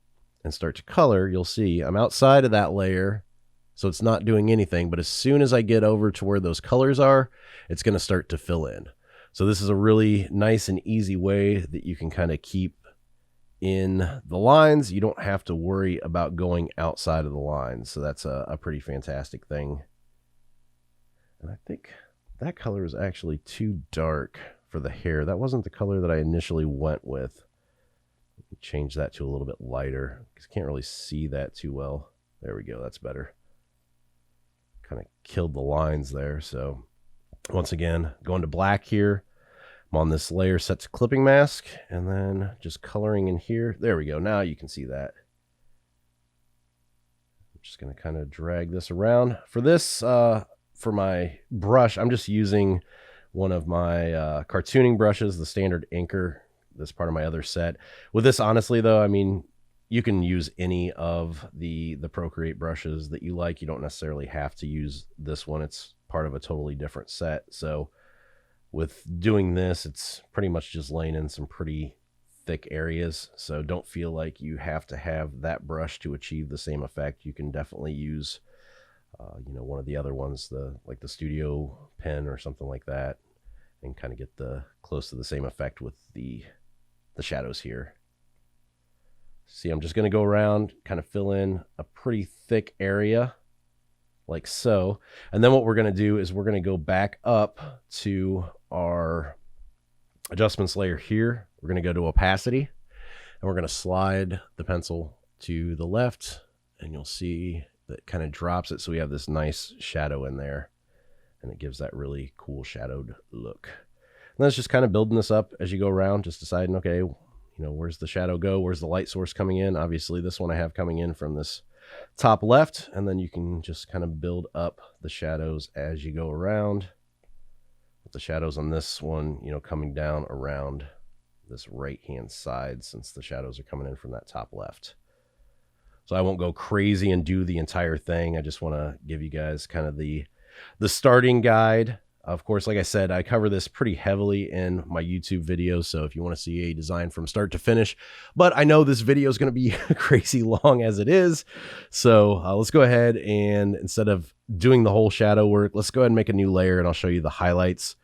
and start to color, you'll see I'm outside of that layer. So it's not doing anything, but as soon as I get over to where those colors are, it's going to start to fill in. So this is a really nice and easy way that you can kind of keep in the lines. You don't have to worry about going outside of the lines. So that's a pretty fantastic thing. And I think that color is actually too dark for the hair. That wasn't the color that I initially went with. Change that to a little bit lighter because I can't really see that too well. There we go. That's better. Kind of killed the lines there. So once again, going to black here. I'm on this layer set to clipping mask and then just coloring in here. There we go. Now you can see that. I'm just going to kind of drag this around. For this, for my brush, I'm just using one of my cartooning brushes, the standard Inker. This part of my other set. With this, honestly, though, I mean, you can use any of the Procreate brushes that you like. You don't necessarily have to use this one. It's part of a totally different set. So with doing this, it's pretty much just laying in some pretty thick areas. So don't feel like you have to have that brush to achieve the same effect. You can definitely use, one of the other ones, like the Studio Pen or something like that, and kind of get close to the same effect with the shadows here. See, I'm just going to go around, kind of fill in a pretty thick area like so. And then what we're going to do is we're going to go back up to our adjustments layer here. We're going to go to opacity and we're going to slide the pencil to the left and you'll see that kind of drops it. So we have this nice shadow in there, and it gives that really cool shadowed look. And then it's just kind of building this up as you go around, just deciding, okay, you know, where's the shadow go? Where's the light source coming in? Obviously this one I have coming in from this top left, and then you can just kind of build up the shadows as you go around, with the shadows on this one, you know, coming down around this right hand side, since the shadows are coming in from that top left. So I won't go crazy and do the entire thing. I just want to give you guys kind of the starting guide. Of course, like I said, I cover this pretty heavily in my YouTube videos, so if you want to see a design from start to finish, but I know this video is going to be crazy long as it is, so let's go ahead and instead of doing the whole shadow work, let's go ahead and make a new layer, and I'll show you the highlights.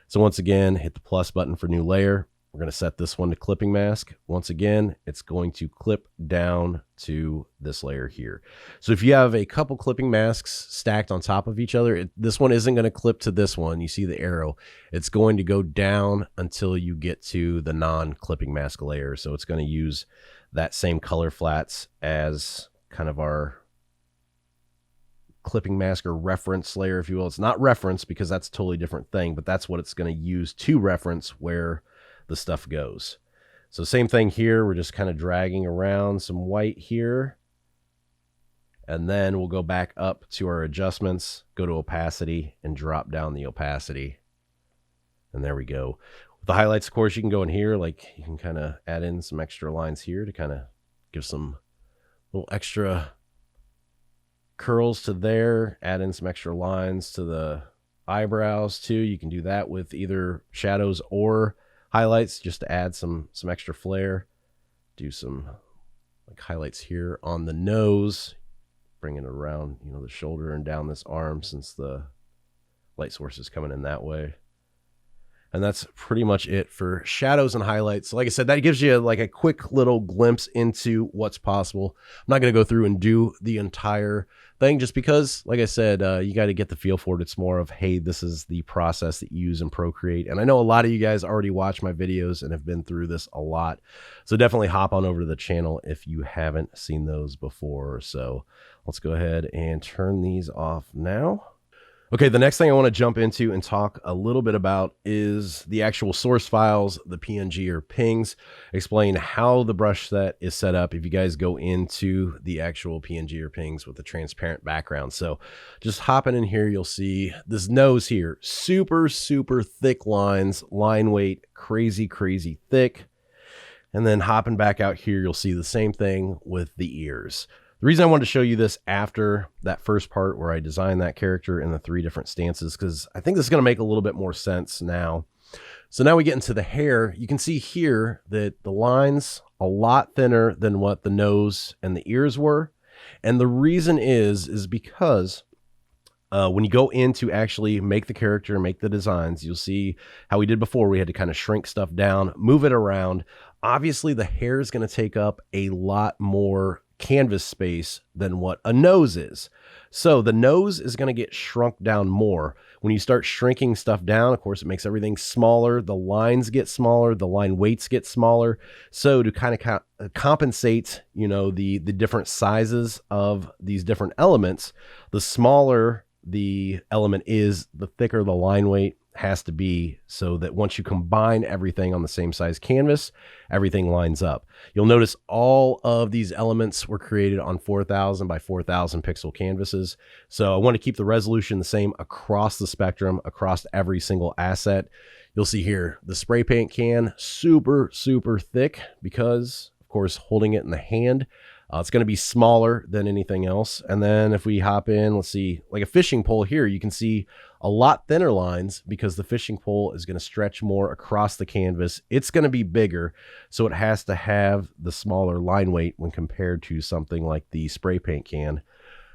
So once again, hit the plus button for new layer. We're going to set this one to clipping mask. Once again, it's going to clip down to this layer here. So if you have a couple clipping masks stacked on top of each other, this one isn't going to clip to this one. You see the arrow. It's going to go down until you get to the non-clipping mask layer. So it's going to use that same color flats as kind of our clipping mask or reference layer, if you will. It's not reference because that's a totally different thing, but that's what it's going to use to reference where the stuff goes. So same thing here. We're just kind of dragging around some white here, and then we'll go back up to our adjustments, go to opacity, and drop down the opacity. And there we go. With the highlights, of course, you can go in here, like you can kind of add in some extra lines here to kind of give some little extra curls to there, add in some extra lines to the eyebrows too. You can do that with either shadows or highlights just to add some extra flair. Do some like highlights here on the nose, bringing it around, you know, the shoulder and down this arm, since the light source is coming in that way. And that's pretty much it for shadows and highlights. Like I said, that gives you like a quick little glimpse into what's possible. I'm not going to go through and do the entire thing just because, like I said, you got to get the feel for it. It's more of, hey, this is the process that you use in Procreate. And I know a lot of you guys already watch my videos and have been through this a lot. So definitely hop on over to the channel if you haven't seen those before. So let's go ahead and turn these off now. Okay, the next thing I want to jump into and talk a little bit about is the actual source files, the PNG or PNGs, explain how the brush set is set up if you guys go into the actual PNG or PNGs with the transparent background. So just hopping in here, you'll see this nose here, super, super thick lines, line weight, crazy, crazy thick. And then hopping back out here, you'll see the same thing with the ears. The reason I wanted to show you this after that first part where I designed that character in the 3 different stances, because I think this is going to make a little bit more sense now. So now we get into the hair. You can see here that the line's a lot thinner than what the nose and the ears were. And the reason is because when you go in to actually make the character, make the designs, you'll see how we did before. We had to kind of shrink stuff down, move it around. Obviously, the hair is going to take up a lot more canvas space than what a nose is. So the nose is going to get shrunk down more. When you start shrinking stuff down, of course, it makes everything smaller. The lines get smaller. The line weights get smaller. So to kind of compensate, you know, the different sizes of these different elements, the smaller the element is, the thicker the line weight has to be, so that once you combine everything on the same size canvas, everything lines up. You'll notice all of these elements were created on 4000 by 4000 pixel canvases. So I want to keep the resolution the same across the spectrum, across every single asset. You'll see here the spray paint can, super, super thick because, of course, holding it in the hand, it's going to be smaller than anything else. And then if we hop in, let's see, like a fishing pole here, you can see a lot thinner lines because the fishing pole is going to stretch more across the canvas. It's going to be bigger, so it has to have the smaller line weight when compared to something like the spray paint can.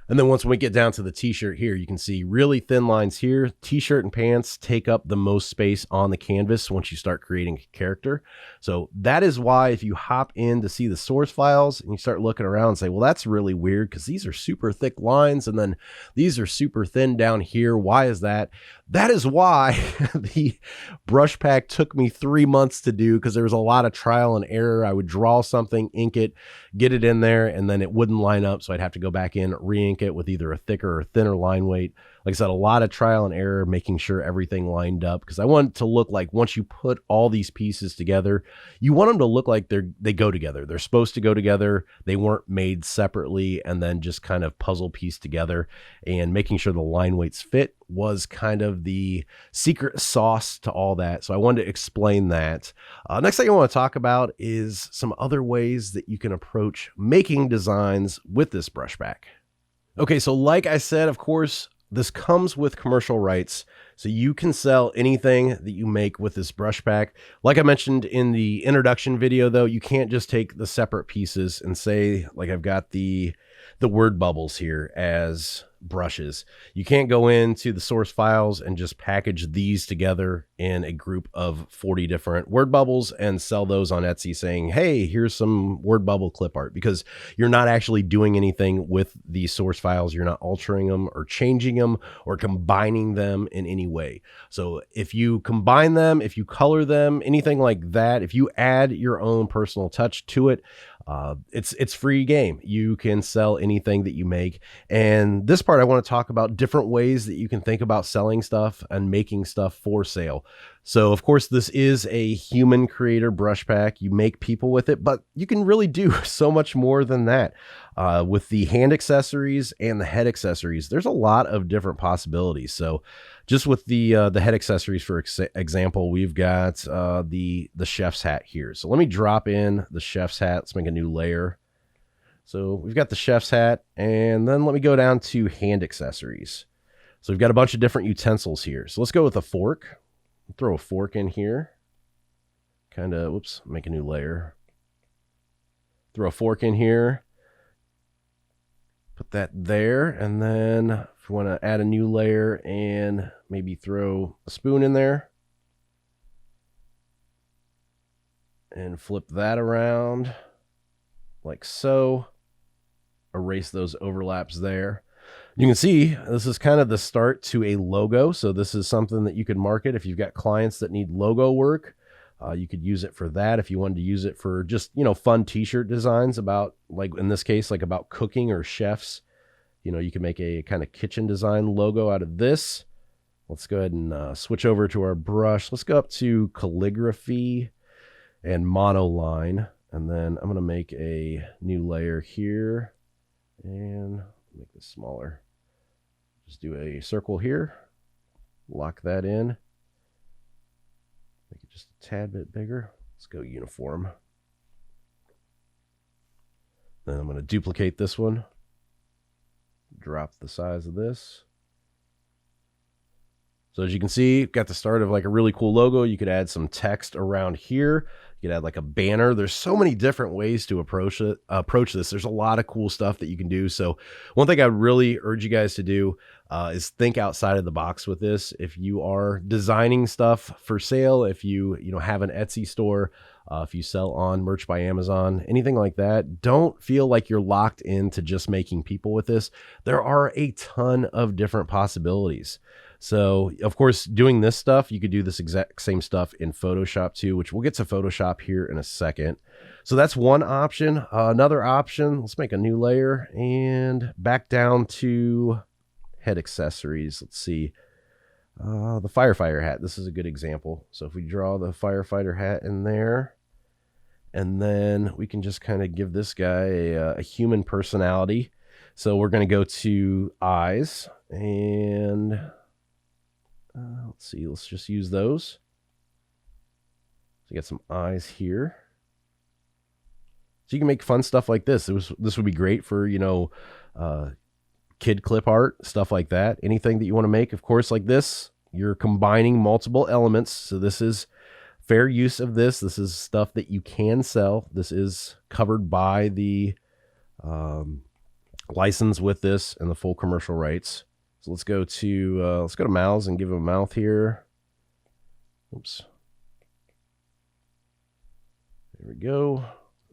And then once we get down to the t-shirt here, you can see really thin lines here. T-shirt and pants take up the most space on the canvas once you start creating a character. So that is why if you hop in to see the source files and you start looking around and say, well, that's really weird because these are super thick lines and then these are super thin down here. Why is that? That is why the brush pack took me 3 months to do, because there was a lot of trial and error. I would draw something, ink it, get it in there, and then it wouldn't line up. So I'd have to go back in, re-ink it with either a thicker or thinner line weight. Like I said, a lot of trial and error, making sure everything lined up, because I want it to look like once you put all these pieces together, you want them to look like they go together. They're supposed to go together. They weren't made separately and then just kind of puzzle piece together, and making sure the line weights fit was kind of the secret sauce to all that. So I wanted to explain that. Next thing I want to talk about is some other ways that you can approach making designs with this brush pack. Okay, so like I said, of course, this comes with commercial rights, so you can sell anything that you make with this brush pack. Like I mentioned in the introduction video, though, you can't just take the separate pieces and say, like I've got the word bubbles here as brushes. You can't go into the source files and just package these together in a group of 40 different word bubbles and sell those on Etsy saying, hey, here's some word bubble clip art, because you're not actually doing anything with the source files. You're not altering them or changing them or combining them in any way. So if you combine them, if you color them, anything like that, if you add your own personal touch to it, it's free game. You can sell anything that you make. And this part, I want to talk about different ways that you can think about selling stuff and making stuff for sale. So of course, this is a human creator brush pack. You make people with it, but you can really do so much more than that. With the hand accessories and the head accessories, there's a lot of different possibilities. So just with the head accessories, for example, we've got the chef's hat here. So let me drop in the chef's hat. Let's make a new layer. So we've got the chef's hat, and then let me go down to hand accessories. So we've got a bunch of different utensils here. So let's go with a fork. Throw a fork in here. Kind of, whoops, make a new layer. Throw a fork in here. Put that there, and then if you want to add a new layer and maybe throw a spoon in there and flip that around like so. Erase those overlaps there. You can see this is kind of the start to a logo. So this is something that you could market if you've got clients that need logo work. You could use it for that. If you wanted to use it for just, fun t-shirt designs about, like in this case, like about cooking or chefs, you can make a kind of kitchen design logo out of this. Let's go ahead and switch over to our brush. Let's go up to calligraphy and monoline. And then I'm going to make a new layer here and make this smaller. Just do a circle here, lock that in. Make it just a tad bit bigger. Let's go uniform. Then I'm going to duplicate this one. Drop the size of this. So as you can see, got the start of like a really cool logo. You could add some text around here. You could add like a banner. There's so many different ways to approach this. There's a lot of cool stuff that you can do. So one thing I would really urge you guys to do is think outside of the box with this. If you are designing stuff for sale, if you have an Etsy store, if you sell on Merch by Amazon, anything like that, don't feel like you're locked into just making people with this. There are a ton of different possibilities. So of course, doing this stuff, you could do this exact same stuff in Photoshop too, which we'll get to Photoshop here in a second. So that's one option. Another option, let's make a new layer and back down to head accessories. Let's see, the firefighter hat. This is a good example. So if we draw the firefighter hat in there, and then we can just kind of give this guy a human personality. So we're going to go to eyes and let's see, let's just use those. So you got some eyes here. So you can make fun stuff like this. This would be great for, kid clip art, stuff like that. Anything that you want to make, of course, like this, you're combining multiple elements. So this is fair use of this. This is stuff that you can sell. This is covered by the licensed with this and the full commercial rights. So let's go to mouths and give him a mouth here. Oops. There we go.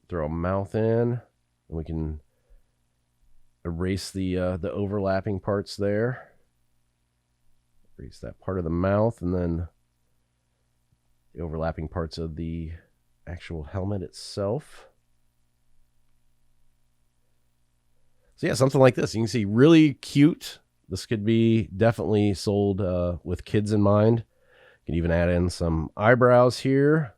Throw a mouth in, and we can erase the overlapping parts there. Erase that part of the mouth, and then the overlapping parts of the actual helmet itself. So yeah, something like this. You can see really cute. This could be definitely sold with kids in mind. You can even add in some eyebrows here.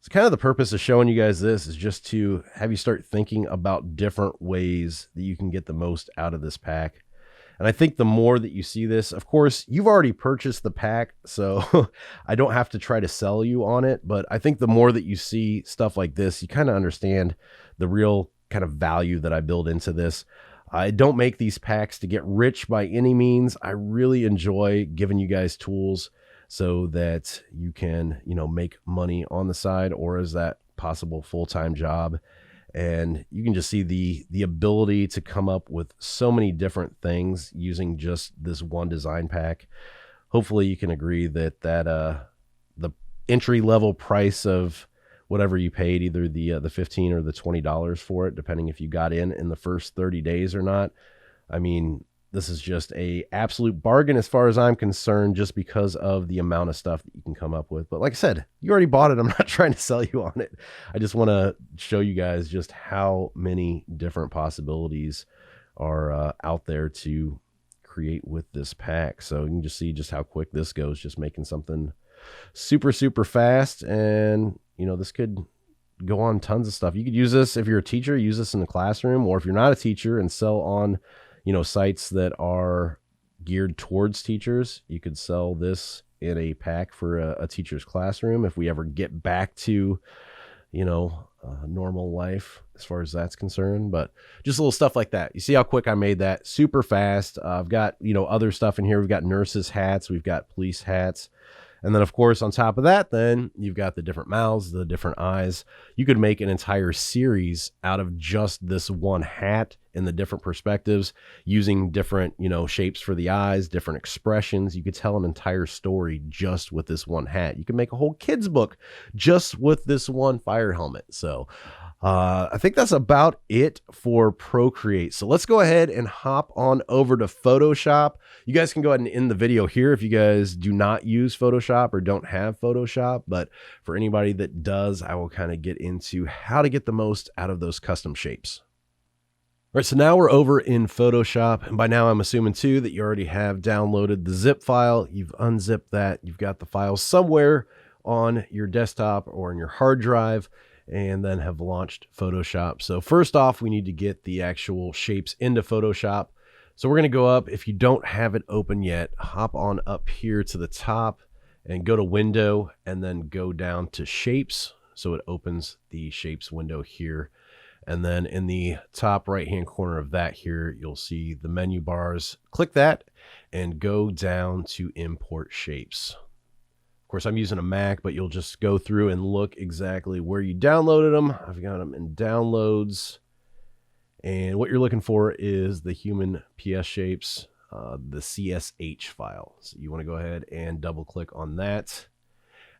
So kind of the purpose of showing you guys this is just to have you start thinking about different ways that you can get the most out of this pack. And I think the more that you see this, of course, you've already purchased the pack, so I don't have to try to sell you on it. But I think the more that you see stuff like this, you kind of understand the real kind of value that I build into this. I don't make these packs to get rich by any means. I really enjoy giving you guys tools so that you can, make money on the side or as that possible full-time job. And you can just see the ability to come up with so many different things using just this one design pack. Hopefully you can agree that the entry level price of whatever you paid, either the $15 or the $20 for it, depending if you got in the first 30 days or not. I mean, this is just a absolute bargain as far as I'm concerned, just because of the amount of stuff that you can come up with. But like I said, you already bought it. I'm not trying to sell you on it. I just want to show you guys just how many different possibilities are out there to create with this pack. So you can just see just how quick this goes, just making something super, super fast. And, this could go on tons of stuff. You could use this if you're a teacher, use this in the classroom, or if you're not a teacher and sell on sites that are geared towards teachers, you could sell this in a pack for a teacher's classroom if we ever get back to, normal life as far as that's concerned. But just little stuff like that. You see how quick I made that? Super fast. I've got, other stuff in here. We've got nurses' hats. We've got police hats. And then, of course, on top of that, then you've got the different mouths, the different eyes. You could make an entire series out of just this one hat in the different perspectives, using different, shapes for the eyes, different expressions. You could tell an entire story just with this one hat. You can make a whole kid's book just with this one fire helmet. So I think that's about it for Procreate. So let's go ahead and hop on over to Photoshop. You guys can go ahead and end the video here if you guys do not use Photoshop or don't have Photoshop. But for anybody that does, I will kind of get into how to get the most out of those custom shapes. All right, so now we're over in Photoshop, and by now I'm assuming too that you already have downloaded the zip file. You've unzipped that. You've got the file somewhere on your desktop or in your hard drive, and then have launched Photoshop. So first off, we need to get the actual shapes into Photoshop. So we're going to go up. If you don't have it open yet, hop on up here to the top and go to Window, and then go down to Shapes. So it opens the Shapes window here. And then in the top right hand corner of that here, you'll see the menu bars. Click that and go down to Import Shapes. Of course, I'm using a Mac, but you'll just go through and look exactly where you downloaded them. I've got them in Downloads. And what you're looking for is the Human PS Shapes, the CSH file. So you want to go ahead and double click on that.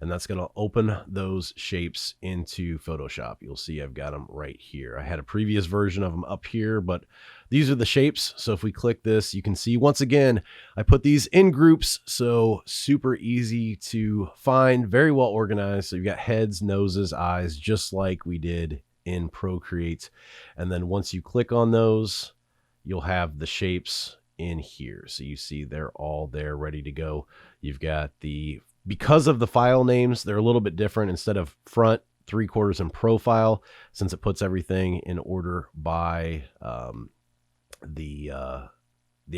And that's going to open those shapes into Photoshop. You'll see I've got them right here. I had a previous version of them up here, but these are the shapes. So if we click this, you can see once again, I put these in groups. So super easy to find, very well organized. So you've got heads, noses, eyes, just like we did in Procreate. And then once you click on those, you'll have the shapes in here. So you see they're all there ready to go. You've got because of the file names, they're a little bit different. Instead of front, 3/4, and profile, since it puts everything in order by the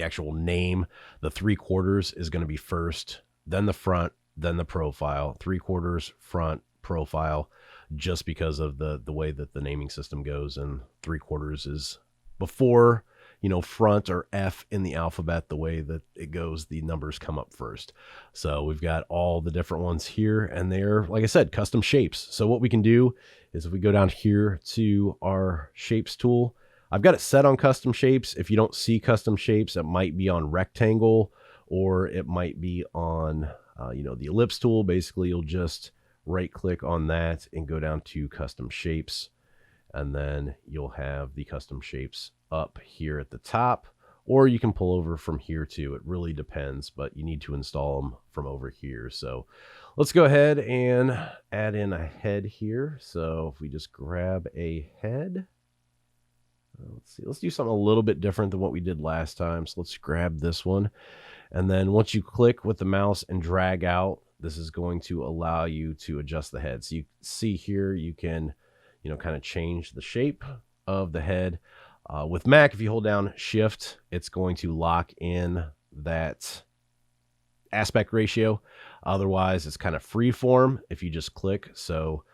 actual name, the 3/4 is going to be first, then the front, then the profile, 3/4, front, profile, just because of the way that the naming system goes. And 3/4 is before front or F in the alphabet. The way that it goes, the numbers come up first. So we've got all the different ones here, and they're, like I said, custom shapes. So what we can do is if we go down here to our shapes tool, I've got it set on custom shapes. If you don't see custom shapes, it might be on rectangle, or it might be on, the ellipse tool. Basically, you'll just right click on that and go down to custom shapes. And then you'll have the custom shapes up here at the top, or you can pull over from here too. It really depends, but you need to install them from over here. So let's go ahead and add in a head here. So if we just grab a head, let's see, let's do something a little bit different than what we did last time. So let's grab this one. And then once you click with the mouse and drag out, this is going to allow you to adjust the head. So you see here, you can, kind of change the shape of the head. With Mac, if you hold down Shift, it's going to lock in that aspect ratio. Otherwise, it's kind of free form if you just click. So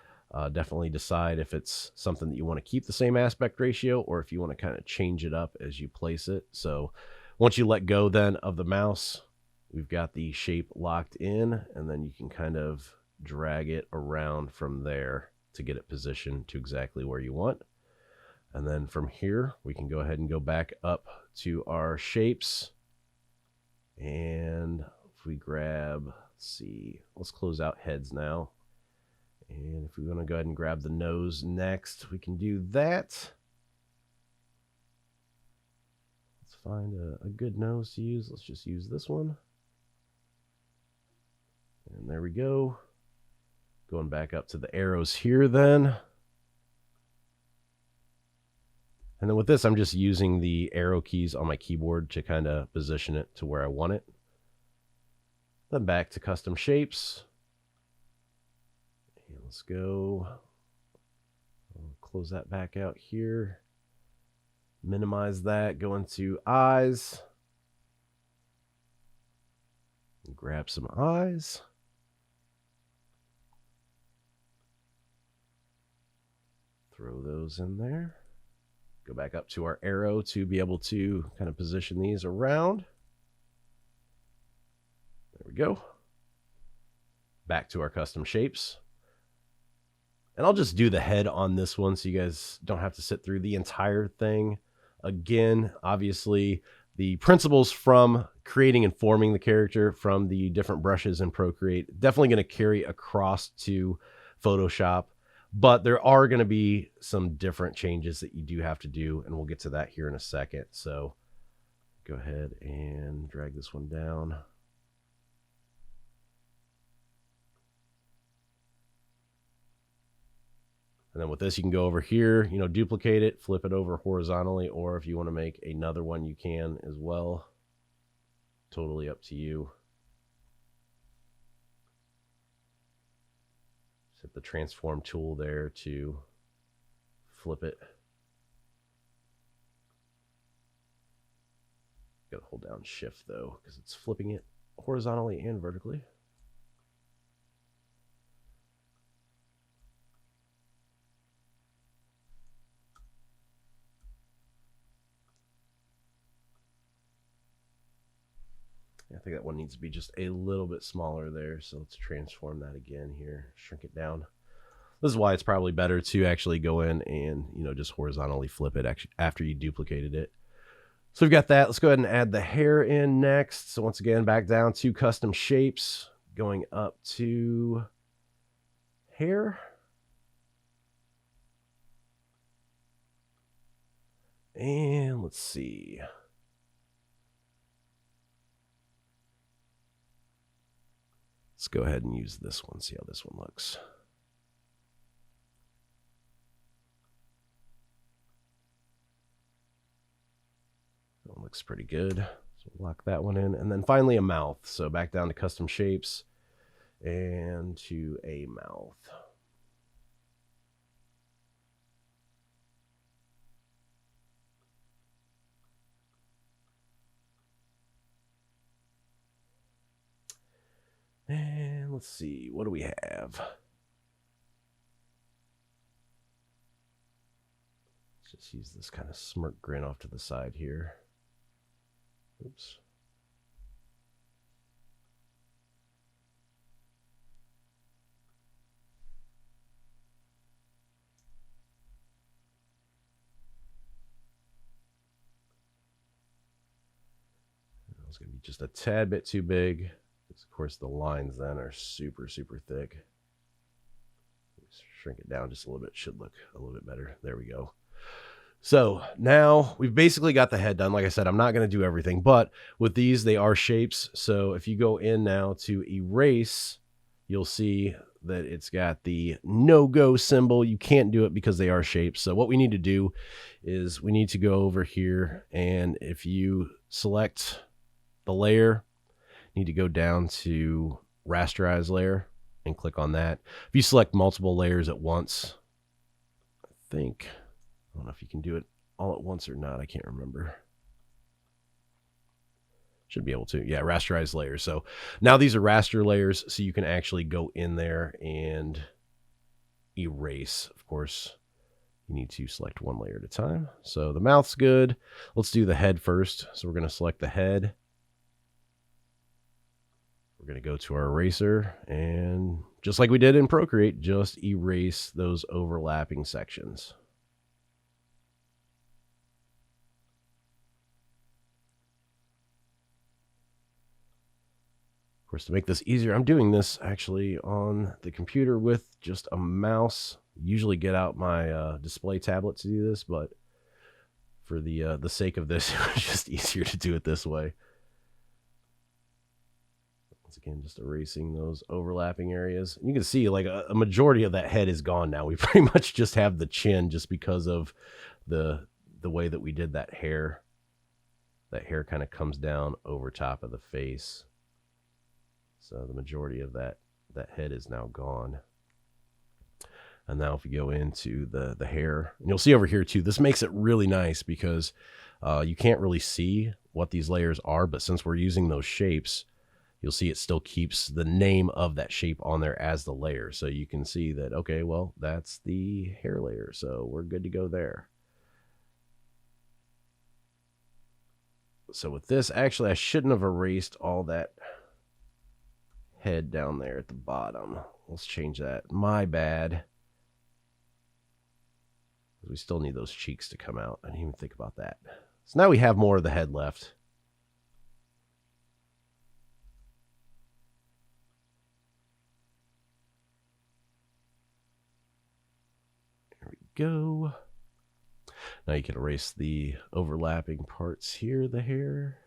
definitely decide if it's something that you want to keep the same aspect ratio, or if you want to kind of change it up as you place it. So once you let go then of the mouse, we've got the shape locked in, and then you can kind of drag it around from there to get it positioned to exactly where you want. And then from here, we can go ahead and go back up to our shapes. And if we grab, let's close out heads now. And if we want to go ahead and grab the nose next, we can do that. Let's find a good nose to use. Let's just use this one. And there we go. Going back up to the arrows here then. And then with this, I'm just using the arrow keys on my keyboard to kind of position it to where I want it. Then back to custom shapes. And let's go. I'll close that back out here. Minimize that. Go into eyes. Grab some eyes. Throw those in there. Go back up to our arrow to be able to kind of position these around. There we go. Back to our custom shapes. And I'll just do the head on this one so you guys don't have to sit through the entire thing. Again, obviously, the principles from creating and forming the character from the different brushes in Procreate definitely going to carry across to Photoshop. But there are going to be some different changes that you do have to do, and we'll get to that here in a second. So go ahead and drag this one down. And then with this, you can go over here, duplicate it, flip it over horizontally, or if you want to make another one, you can as well. Totally up to you. Hit the transform tool there to flip it. Gotta hold down Shift though, because it's flipping it horizontally and vertically. I think that one needs to be just a little bit smaller there. So let's transform that again here, shrink it down. This is why it's probably better to actually go in and, just horizontally flip it after you duplicated it. So we've got that. Let's go ahead and add the hair in next. So once again, back down to custom shapes, going up to hair. And let's see. Let's go ahead and use this one, see how this one looks. That one looks pretty good. So we'll lock that one in. And then finally a mouth. So back down to custom shapes and to a mouth. And let's see, what do we have? Let's just use this kind of smirk grin off to the side here. Oops. It's going to be just a tad bit too big. Because of course the lines then are super, super thick. Shrink it down just a little bit. Should look a little bit better. There we go. So now we've basically got the head done. Like I said, I'm not going to do everything, but with these, they are shapes. So if you go in now to erase, you'll see that it's got the no-go symbol. You can't do it because they are shapes. So what we need to do is we need to go over here, and if you select the layer, you need to go down to rasterize layer and click on that. If you select multiple layers at once, I don't know if you can do it all at once or not. I can't remember. Should be able to. Yeah, rasterize layers. So now these are raster layers, so you can actually go in there and erase. Of course, you need to select one layer at a time. So the mouth's good. Let's do the head first. So we're going to select the head. We're going to go to our eraser, and just like we did in Procreate, just erase those overlapping sections. Of course, to make this easier, I'm doing this actually on the computer with just a mouse. Usually get out my display tablet to do this, but for the sake of this, it's just easier to do it this way. Once again, just erasing those overlapping areas. You can see like a majority of that head is gone now. We pretty much just have the chin just because of the way that we did that hair. That hair kind of comes down over top of the face. So the majority of that head is now gone. And now if you go into the hair, and you'll see over here too, this makes it really nice because you can't really see what these layers are, but since we're using those shapes, you'll see it still keeps the name of that shape on there as the layer. So you can see that, okay, well, that's the hair layer. So we're good to go there. So with this, actually, I shouldn't have erased all that head down there at the bottom. Let's change that. My bad. We still need those cheeks to come out. I didn't even think about that. So now we have more of the head left. There we go. Now you can erase the overlapping parts here, the hair.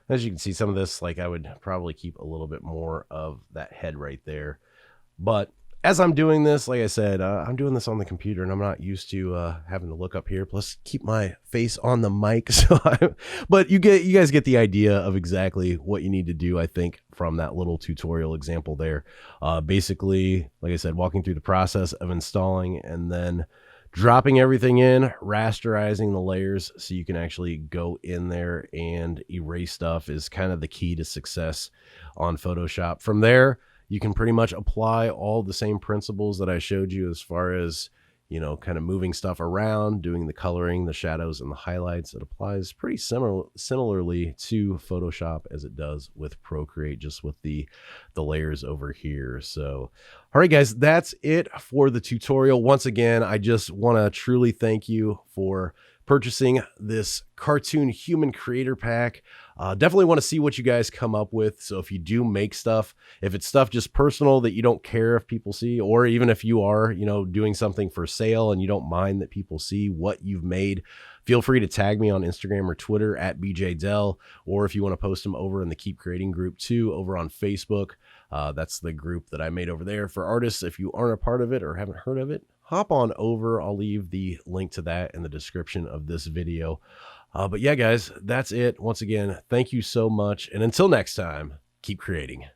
As you can see, some of this, like I would probably keep a little bit more of that head right there. But as I'm doing this, like I said, I'm doing this on the computer and I'm not used to having to look up here. Plus keep my face on the mic. But you guys get the idea of exactly what you need to do, I think, from that little tutorial example there. Basically, like I said, walking through the process of installing and then dropping everything in, rasterizing the layers so you can actually go in there and erase stuff is kind of the key to success on Photoshop. From there, you can pretty much apply all the same principles that I showed you as far as, you know, kind of moving stuff around, doing the coloring, the shadows, and the highlights. It applies pretty similarly to Photoshop as it does with Procreate, just with the layers over here. So, all right, guys, that's it for the tutorial. Once again, I just want to truly thank you for purchasing this cartoon human creator pack. Definitely want to see what you guys come up with. So if you do make stuff, if it's stuff just personal that you don't care if people see, or even if you are, you know, doing something for sale and you don't mind that people see what you've made, feel free to tag me on Instagram or Twitter at BJDell, or if you want to post them over in the Keep Creating group too, over on Facebook. That's the group that I made over there for artists. If you aren't a part of it or haven't heard of it, hop on over. I'll leave the link to that in the description of this video. But yeah, guys, that's it. Once again, thank you so much. And until next time, keep creating.